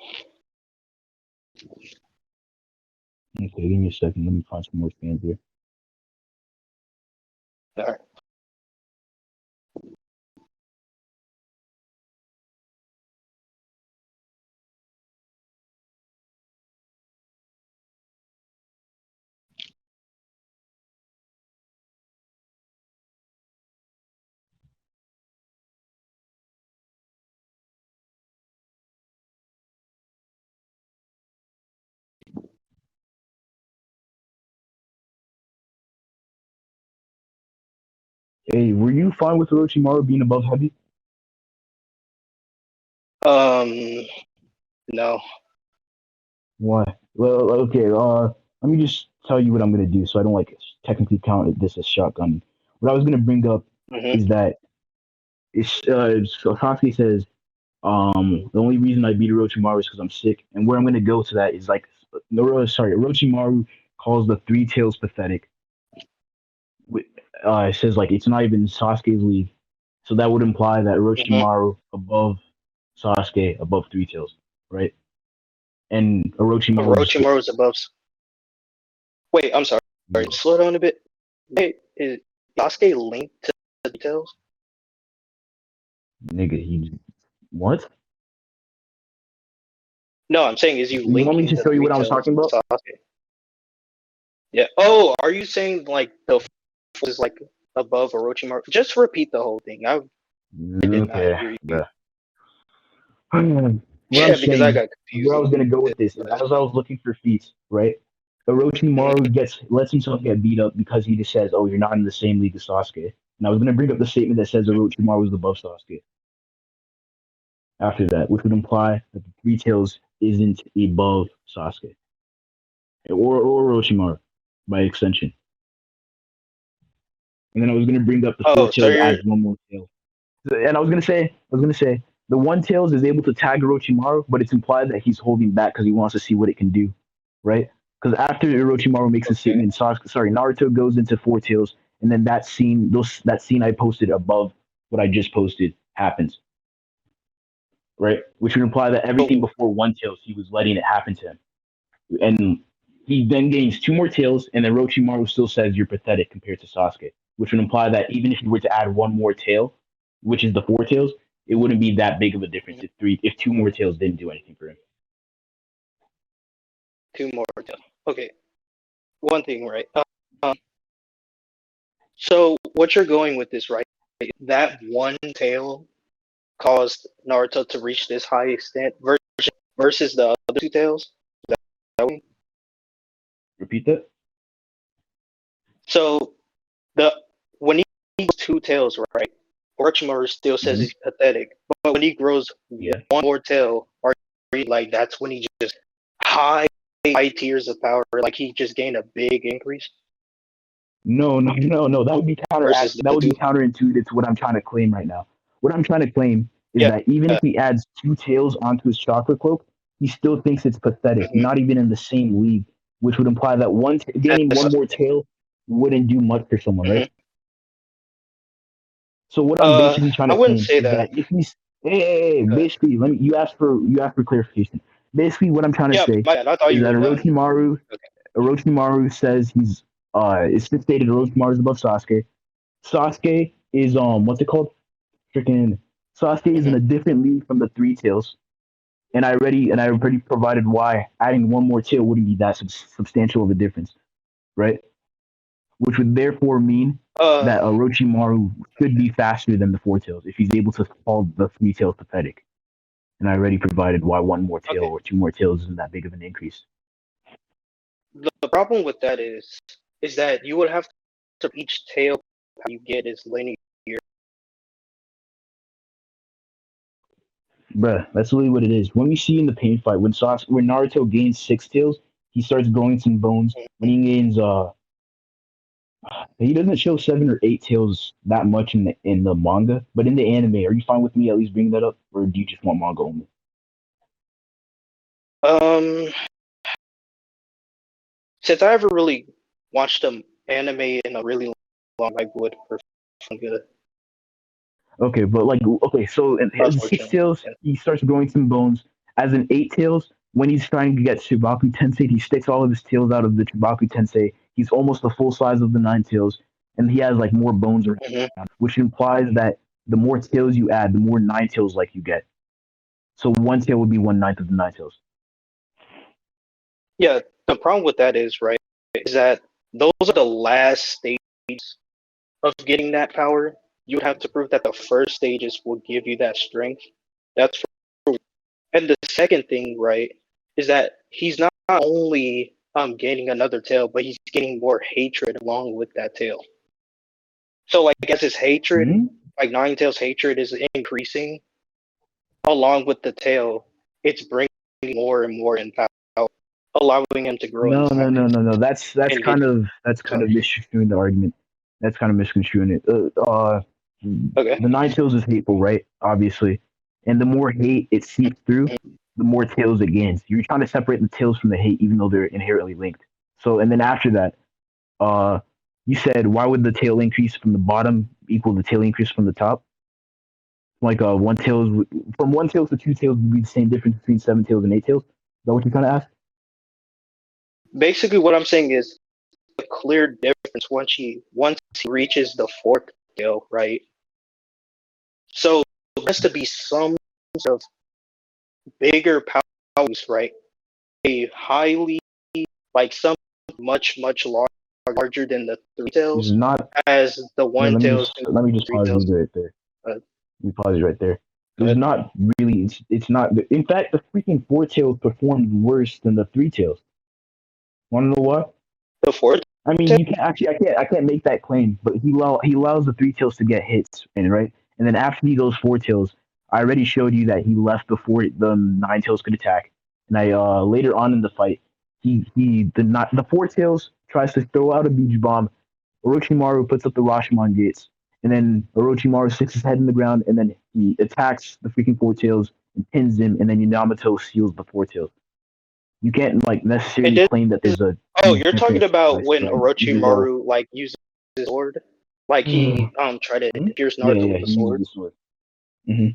Okay, give me a second. Let me find some more scans here. All right. Hey, were you fine with Orochimaru being above heavy? Um, no. Why? Well, okay. Let me just tell you what I'm gonna do, so I don't like technically count this as shotgun. What I was gonna bring up Hmm. is that so Sasuke says, the only reason I beat Orochimaru is because I'm sick, and where I'm gonna go to that is like, Orochimaru calls the Three Tails pathetic. It says like it's not even Sasuke's league, so that would imply that Hmm. Orochimaru above Sasuke above Three Tails, right? And Orochimaru's Orochimaru's above. Wait, I'm sorry. yeah, Slow down a bit. Wait, is Sasuke linked to the details? nigga. He what? No, I'm saying, is you You want me linking to the show you three what I was tails talking to about? Sasuke? Yeah. Oh, are you saying like the is like above Orochimaru? Just repeat the whole thing. I did not Okay, hear you. bruh. What I'm Yeah, because I saying, got where confused I a was little gonna go with bit. this is as I was looking for feats, right? Mhm. Orochimaru lets himself get beat up because he just says, "Oh, you're not in the same league as Sasuke." And I was gonna bring up the statement that says Orochimaru is above Sasuke. After that, which would imply that the Three Tails isn't above Sasuke or Orochimaru by extension. And then I was gonna bring up the Four Oh, so Tails you're adds one more tail. And I was gonna say, the One Tails is able to tag Orochimaru, but it's implied that he's holding back because he wants to see what it can do, right? Because after Orochimaru makes a okay. statement, Naruto goes into Four Tails, and then that scene I posted above what I just posted happens, right? Which would imply that everything So before One Tails, he was letting it happen to him, and he then gains two more tails, and then Orochimaru still says you're pathetic compared to Sasuke, which would imply that even if you were to add one more tail, which is the Four Tails, it wouldn't be that big of a difference if two more tails didn't do anything for him. two more tails. Okay, one thing, right? So what you're going with this, right? That one tail caused Naruto to reach this high extent versus the other two tails. That way? Repeat that. So the when he grows two tails, right? Orochimaru still says Mm-hmm. he's pathetic, but when he grows Yeah. one more tail, are you like that's when he just high high tiers of power, like he just gained a big increase No, no, no, no. versus That the would be two. counterintuitive to what I'm trying to claim right now. What I'm trying to claim is Yeah. that even if he adds two tails onto his chakra cloak, he still thinks it's pathetic, Mm-hmm. not even in the same league, which would imply that gaining one more tail wouldn't do much for someone, right? Mm-hmm. So what I'm basically trying I to wouldn't claim say is that. that if he's basically you asked for clarification. Basically, what I'm trying to Yeah, say my bad. I thought is you that were done. Okay. Orochimaru says it's just stated Orochimaru is above Sasuke. Sasuke is what's it called? Freaking Sasuke is in Mm-hmm. a different league from the Three Tails, and I already provided why adding one more tail wouldn't be that substantial of a difference, right? Which would therefore mean Uh, that Orochimaru should be faster than the Four Tails if he's able to call the Three Tails pathetic. And I already provided why one more tail okay. or two more tails isn't that big of an increase. The problem with that is that you would have to each tail you get is linear. Bruh, that's really what it is. When we see in the pain fight, when Naruto gains six tails, he starts growing some bones. When he gains he doesn't show seven or eight tails that much in the manga, but in the anime, are you fine with me at least bringing that up, or do you just want manga only? Um, since I ever really watched an anime in a really long, I would prefer manga, Okay, but so in the six unfortunately. tails, Yeah. he starts growing some bones. As in eight tails, when he's trying to get Shibaku Tensei, he sticks all of his tails out of the Shibaku Tensei. He's almost the full size of the nine tails, and he has like more bones around, Mm-hmm. which implies that the more tails you add, the more nine tails like you get. So one tail would be one ninth of the nine tails. Yeah, the problem with that is, right, is that those are the last stages of getting that power. You would have to prove that the first stages will give you that strength. That's for, and the second thing, right, is that he's not only gaining another tail, but he's getting more hatred along with that tail. So like as his hatred, Hmm? like Ninetales' hatred is increasing along with the tail, it's bringing more and more in power, allowing him to grow in No, no, no, size no, no. That's and get kind of tough. misconstruing the argument. That's kind of misconstruing it. Okay. The Nine Tails is hateful, right? Obviously, and the more hate it seeps through, the more tails it gains. You're trying to separate the tails from the hate, even though they're inherently linked. So, and then after that, uh, you said why would the tail increase from the bottom equal the tail increase from the top? Like one tails from one tails to two tails would be the same difference between seven tails and eight tails. Is that what you kind of asked? Basically, what I'm saying is a clear difference once he reaches the fourth tail, right? So there has to be some sort of bigger powers, right? A highly like some much larger than the three It's tails, not. as the Here, one tails and let me just three pause you tails. right there. Uh, Let me pause you right there. go There's ahead. not really. It's not. In fact, the freaking four tails performed worse than the three tails. Want to know what? The fourth I mean, tail? you can't actually. I can't make that claim. But he allows the three tails to get hits, and right. And then after he goes four tails, I already showed you that he left before the nine tails could attack. And I later on in the fight, the four tails tries to throw out a beach bomb. Orochimaru puts up the Rashomon gates, and then Orochimaru sticks his head in the ground, and then he attacks the freaking Four Tails and pins him, and then Yamato seals the Four Tails. You can't like And necessarily this claim that there's a oh, huge you're talking difference by about when strength, even though Orochimaru like uses his sword, like he tried to Mhm. pierce Yeah, Naruto yeah, with a he uses sword. the sword. Hmm.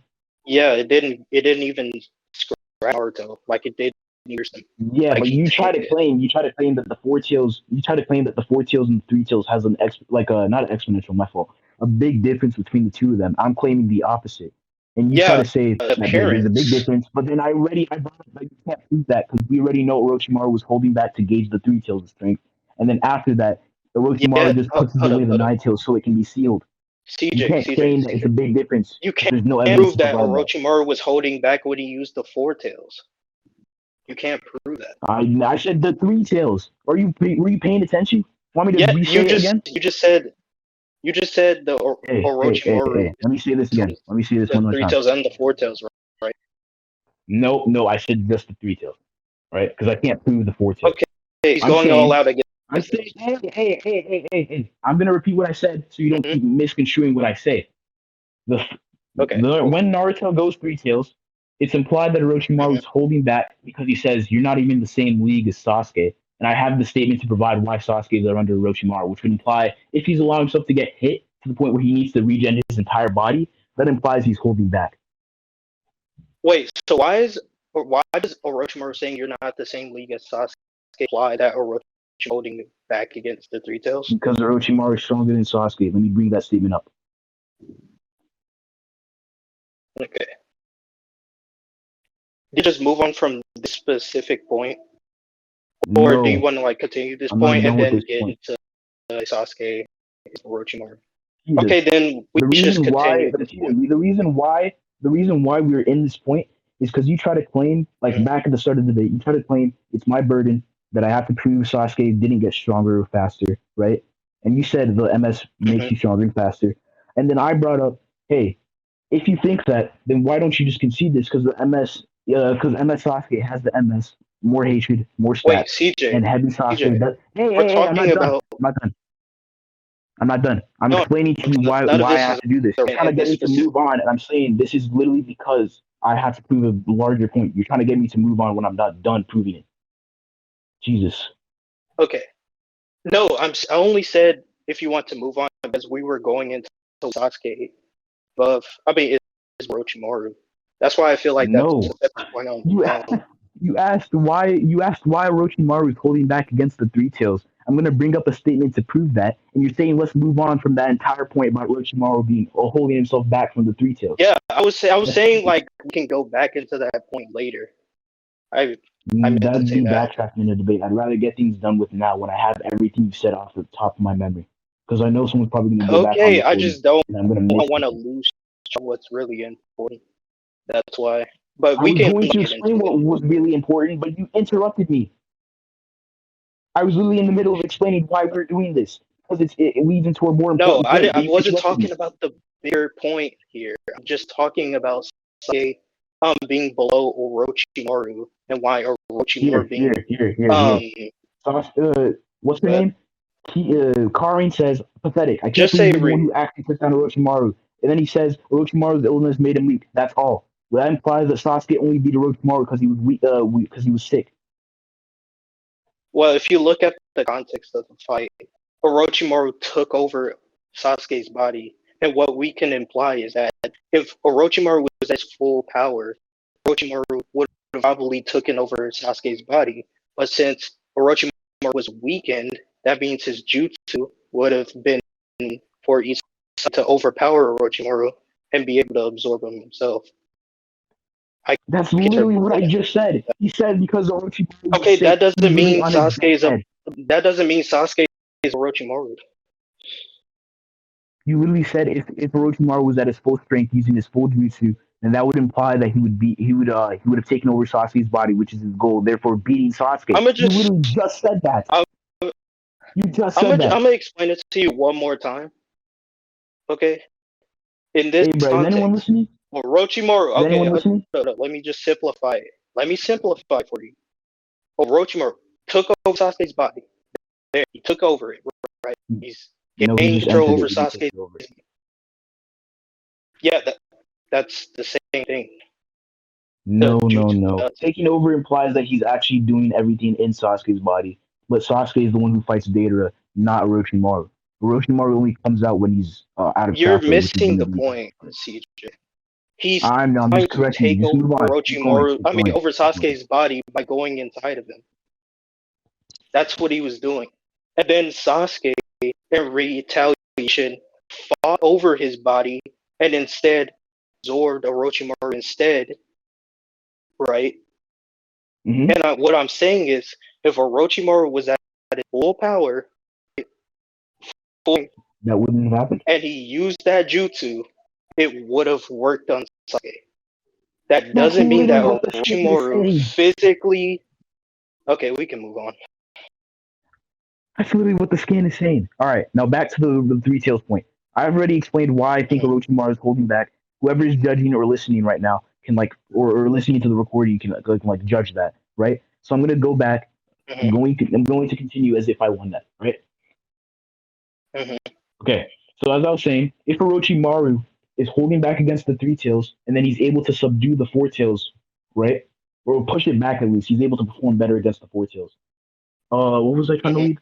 Yeah, it didn't even scratch Naruto. Like it did pierce him. Yeah, Like but he tanked it. you try to claim that the Four Tails, you try to claim that the Four Tails and the Three Tails has an like a not an exponential, my fault, a big difference between the two of them. I'm claiming the opposite, and you try Yeah, to say that there's a big appearance. difference, but then I brought up like you can't prove that because we already know Orochimaru was holding back to gauge the Three Tails' strength, and then after that, Yeah, Orochimaru just pushes away the hold up. Nine Tails so it can be sealed. You CJ, can't CJ, claim that it's a CJ. big difference You if can't there's no evidence prove to that provide that. Orochimaru was holding back when he used the four tails. You can't prove that. I said the Three Tails. Were you paying attention? Want me to Yeah, re-say it again? you just said the Orochimaru Hey. Let me say this again. is Let me say this the one more three time. tails and the four tails, right? No, I said just the Three Tails, right? Because I can't prove the Four Tails. Okay, he's I'm going all saying, out against I'm saying, those. hey. I'm gonna repeat what I said so you don't Hmm. keep misconstruing what I say. The, Okay, cool. when Naruto goes Three Tails, it's implied that Orochimaru Hmm. is holding back because he says you're not even in the same league as Sasuke. And I have the statement to provide why Sasuke are under Orochimaru, which would imply if he's allowing himself to get hit to the point where he needs to regen his entire body, that implies he's holding back. Wait, so why does Orochimaru saying you're not the same league as Sasuke imply that Orochimaru holding back against the three tails? Because Orochimaru is stronger than Sasuke. Let me bring that statement up. Okay, you just move on from this specific point, or do you No, want to like continue this I'm not point and done with then this get point. into Sasuke and Orochimaru? Jesus. Okay, then we The should just reason why continue this point. the reason why we're in this point is because you try to claim, like Mhm. back at the start of the debate, you try to claim it's my burden that I have to prove Sasuke didn't get stronger or faster, right? And you said the MS makes Mhm. you stronger and faster. And then I brought up, hey, if you think that, then why don't you just concede this? Because MS Sasuke has the MS, more hatred, more Wait, stats, CJ, and heavy Sasuke CJ, does. we're Hey, I'm talking not done. about I'm not done. I'm not done. I'm no, explaining to you none of why I this have is to do this. You're trying to in get this me to specific. move on, and I'm saying this is literally because I have to prove a larger point. You're trying to get me to move on when I'm not done proving it. Jesus. Okay, no, I only said if you want to move on because we were going into Sasuke, but I mean it's Orochimaru. That's why I feel like No. that's the point on. You you asked why Orochimaru is holding back against the Three Tails. I'm gonna bring up a statement to prove that, and you're saying let's move on from that entire point about Orochimaru being or holding himself back from the Three Tails. Yeah, I was That's saying stupid. like we can go back into that point later. I I meant to That'd say be that. backtracking in a debate. I'd rather get things done with now when I have everything set off the top of my memory. Because I know someone's probably going to go back on Okay, I recording just don't and I'm going to miss want to something. lose what's really important. That's why. But I we was can going like, to get into explain it. what was really important, but you interrupted me. I was literally in the middle of explaining why we're doing this. because it leads into a more No, important point. I But you wasn't interrupted me. talking about the bigger point here. I'm just talking about Sasuke being below Orochimaru and why Orochimaru being Here. um What's her but name? Karin says, pathetic. I can't just believe say you're the one read. who actually took down Orochimaru. And then he says, Orochimaru's illness made him weak. That's all. Well, that implies that Sasuke only beat Orochimaru because he was weak, because he was sick. Well, if you look at the context of the fight, Orochimaru took over Sasuke's body, and what we can imply is that if Orochimaru was at full power, Orochimaru would have probably taken over Sasuke's body. But since Orochimaru was weakened, that means his jutsu would have been for Itachi to overpower Orochimaru and be able to absorb him himself. I That's can literally what I interpret just said. He said because Orochimaru was Okay, sick, that he was doesn't literally mean on his deathbed. That doesn't mean Sasuke is Orochimaru. You literally said if Orochimaru was at his full strength using his full jutsu, then that would imply that he would have taken over Sasuke's body, which is his goal, therefore beating Sasuke. I'm gonna You just literally just said that. I'm, You just said I'm that. gonna explain it to you one more time. Okay, in this Hey, bro, is anyone context, listening? Orochimaru. Is Okay, anyone listening? let me just simplify it. Let me simplify it for you. Orochimaru took over Sasuke's body. There, he took over it. Right, he's No, he gained just control entered over it. He didn't take Sasuke. it over. Yeah, that's the same thing. The No. jutsu does. Taking over implies that he's actually doing everything in Sasuke's body, but Sasuke is the one who fights Deidara, not Orochimaru. Orochimaru only comes out when he's out of You're chakra, which is when missing he's the weak. point, CJ. He's I'm trying just to correcting you. take Just over move on. Orochimaru. I mean, over Keep going. Sasuke's body by going inside of him. That's what he was doing. And then Sasuke, in retaliation, fought over his body and instead absorbed Orochimaru instead, right? Mm-hmm. And what I'm saying is, if Orochimaru was at his full power, That wouldn't have happened. and he used that jutsu, it would have worked on Sasuke. That That's doesn't mean literally that what the skin is Orochimaru saying. physically. Okay, we can move on. That's literally what the scan is saying. All right, now back to the three tails point. I've already explained why I think Mhm, Orochimaru is holding back. Whoever is judging or listening right now can or listening to the recording can judge that, right? So I'm gonna go back. mhm, I'm going to continue as if I won that, right? mhm, Okay. So as I was saying, if Orochimaru is holding back against the three tails and then he's able to subdue the four tails, right? Or push it back at least, he's able to perform better against the four tails. What was I trying to mhm. lead?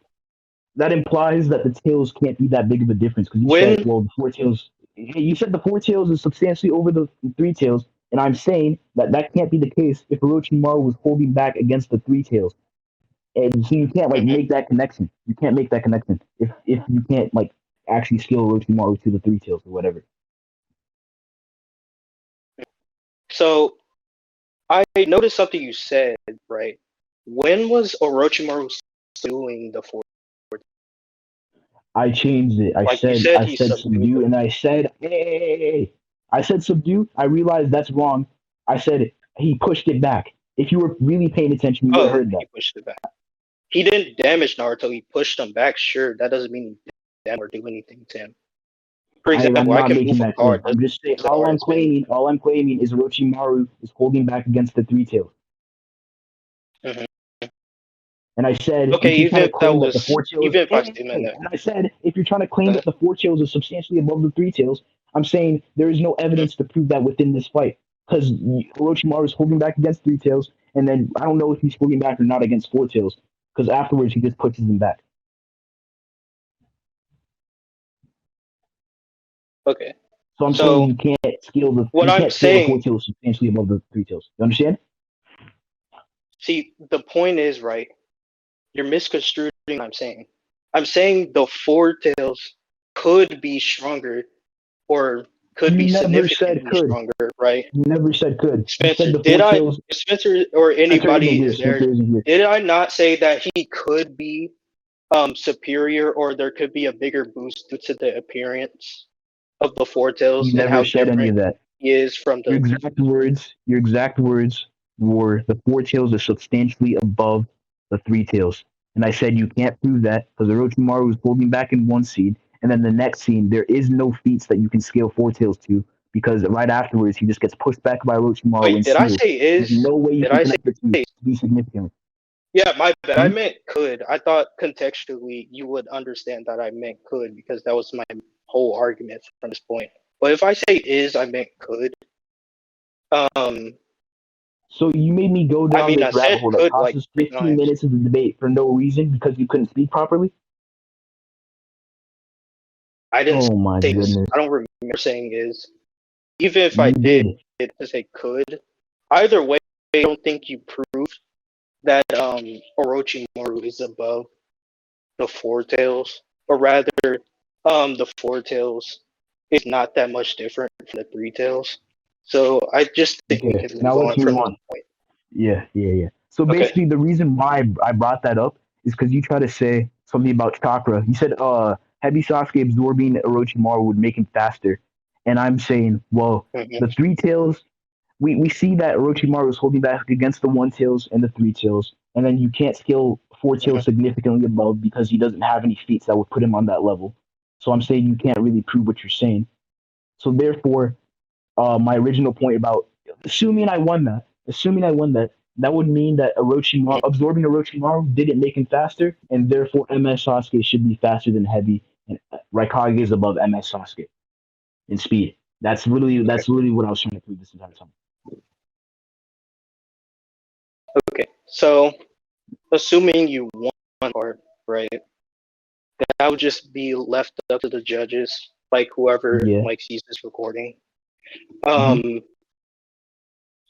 That implies that the tails can't be that big of a difference because you said, When well, the four tails. You said the four tails is substantially over the three tails, and I'm saying that that can't be the case if Orochimaru was holding back against the three tails, and so you can't mhm. make that connection. You can't make that connection if you can't actually scale Orochimaru to the three tails or whatever. So I noticed something you said, right? When was Orochimaru doing the four? I changed it. Like you said, I he said subdued subdue, them. and I said hey. I said subdue. I realized that's wrong. I said he pushed it back. If you were really paying attention, you would have Oh, heard that. he pushed it back. He didn't damage Naruto. He pushed him back. Sure, that doesn't mean he did or do anything to him. For I'm example, I not can making move a that car. claim. Doesn't I'm just saying mean the car is big. all I'm claiming is Orochimaru is holding back against the three tails. Mhm. And I said Okay, if you're trying to claim that the four tails, even if I see him in there. and I said if you're trying to claim Uh, that the four tails is substantially above the three tails, I'm saying there is no mhm. evidence to prove that within this fight because Orochimaru is holding back against three tails, and then I don't know if he's holding back or not against four tails because afterwards he just pushes them back. Okay, So I'm saying so what you I'm can't scale the four saying, tails substantially above the three tails. You understand? see, the point is, right, you're misconstruing what I'm saying. I'm saying the four tails could be stronger or could You be never said significantly could. stronger, right? You never said could. You said Spencer, the four tails. Spencer or Spencer isn't anybody here. is there, Spencer isn't here. did I not say that he could be superior or there could be a bigger boost due to the appearance of the four You tails and never how said any different of that. he is from the Your exact words were the four tails are substantially above the three tails. And I said you can't prove that because Orochimaru was holding back in one scene, and then the next scene there is no feats that you can scale Four Tails to because right afterwards he just gets pushed back by Orochimaru Wait, and did I sealed. say There's is? no way you Did can I say connect the two is? to be significant. Yeah, my bad. I Hmm? meant could. I thought contextually you would understand that I meant could because that was my whole argument from this point. But if I say is, I meant could. Um, So you made me go I down mean, this I rabbit said hole that could cost like us three 15 times. minutes of the debate for no reason because you couldn't speak properly. I didn't Oh my say is. goodness, I don't remember saying is. Even if I you did did. say could, either way, I don't think you proved that Orochimaru is above the Four Tails, or rather, the Four Tails is not that much different from the Three Tails. So I just think we Okay, can now move let's on move from this on. point. Yeah. So Okay. basically, the reason why I brought that up is because you try to say something about chakra. You said, heavy Sasuke absorbing Orochimaru would make him faster. And I'm saying, well, Hmm. the Three Tails, we see that Orochimaru is holding back against the One Tails and the Three Tails. And then you can't scale Four Hmm. Tails significantly above because he doesn't have any feats that would put him on that level. So I'm saying you can't really prove what you're saying. So therefore, my original point about assuming I won that, that would mean that absorbing Orochimaru didn't make him faster, and therefore MS Sasuke should be faster than Heavy, and Raikage is above MS Sasuke in speed. Okay. That's literally what I was trying to prove this entire time. Okay. So assuming you won one part, right? That would just be left up to the judges, like whoever Yeah. like sees this recording. Hmm. Um,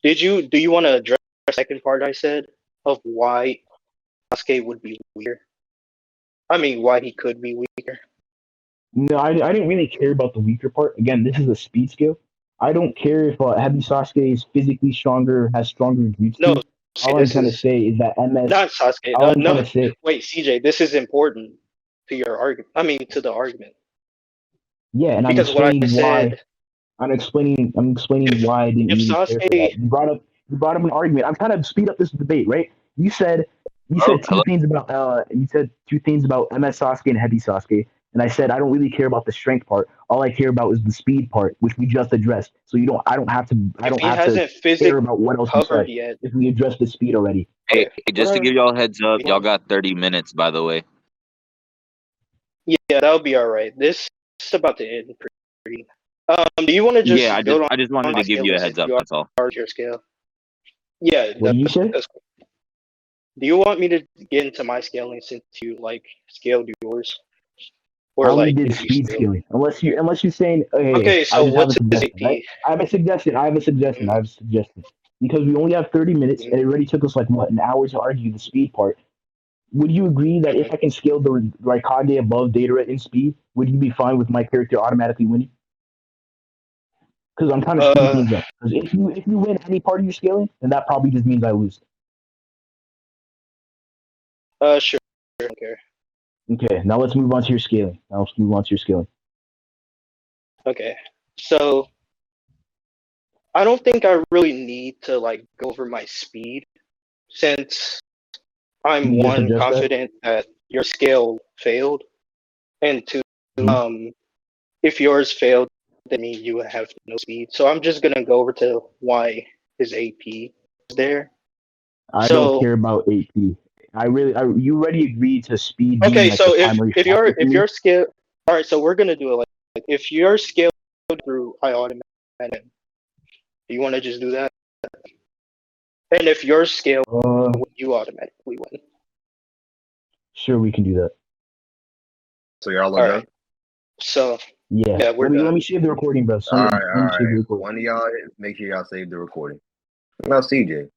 do you want to address the second part I said of why Sasuke would be weaker? I mean, why he could be weaker. No, I didn't really care about the weaker part. Again, this is a speed scale. I don't care if Heavy Sasuke is physically stronger, has stronger No, jutsu. see, All I'm this trying to is say is that MS. not Sasuke. All I'm trying No, to say, wait, CJ, this is important to your argument. I mean, to the argument yeah, and I'm because what I explaining why said, I'm explaining if why I didn't if really care for Sasuke, that. You brought up an argument. I'm trying to speed up this debate, right? You said you Oh, said two hello. things about MS Sasuke and Heavy Sasuke, and I said I don't really care about the strength part. All I care about is the speed part, which we just addressed. So I if don't he have to hasn't physically care about what else we covered said yet, if we addressed the speed already. Hey, okay, just to give y'all a heads up, y'all whatever. got 30 minutes, by the way. Yeah, that'll be all right. This is about to end pretty. Do you want to Yeah, just go I just on wanted my to give scale you a since heads up. you That's all. are your scale? Yeah, What did you say? that's cool. Do you want me to get into my scaling since you like scaled yours, I or only like did did you speed scale? scaling. Unless you're saying, hey, Okay, I so just have a what's his suggestion, right? AP? I have a suggestion. I have a suggestion. I have a suggestion. Because we only have 30 minutes and it already took us like what an hour to argue the speed part. Would you agree that if I can scale the Raikage above Deidara in speed, would you be fine with my character automatically winning? Because I'm trying to speed Uh, things up. Because if you win any part of your scaling, then that probably just means I lose. sure. Okay. Okay, now let's move on to your scaling. Now let's move on to your scaling. Okay. So I don't think I really need to like go over my speed since Can I'm you just one adjust that? confident that your scale failed, and two, Mhm. if yours failed, that means you have no speed. So I'm just gonna go over to why his AP is there. I don't So care about AP. You already agreed to speed being okay, like the so primary if factor for if me. your scale, all right, so we're gonna do it like if your scale through, I automatically win. Do you want to just do that? And if your scale, Uh, you automatically win. sure, we can do that. So y'all are All done? right. So Yeah. yeah, we're Let me done. save the recording, bro. All Let right, me save the recording. One of y'all make sure y'all save the recording. What about CJ?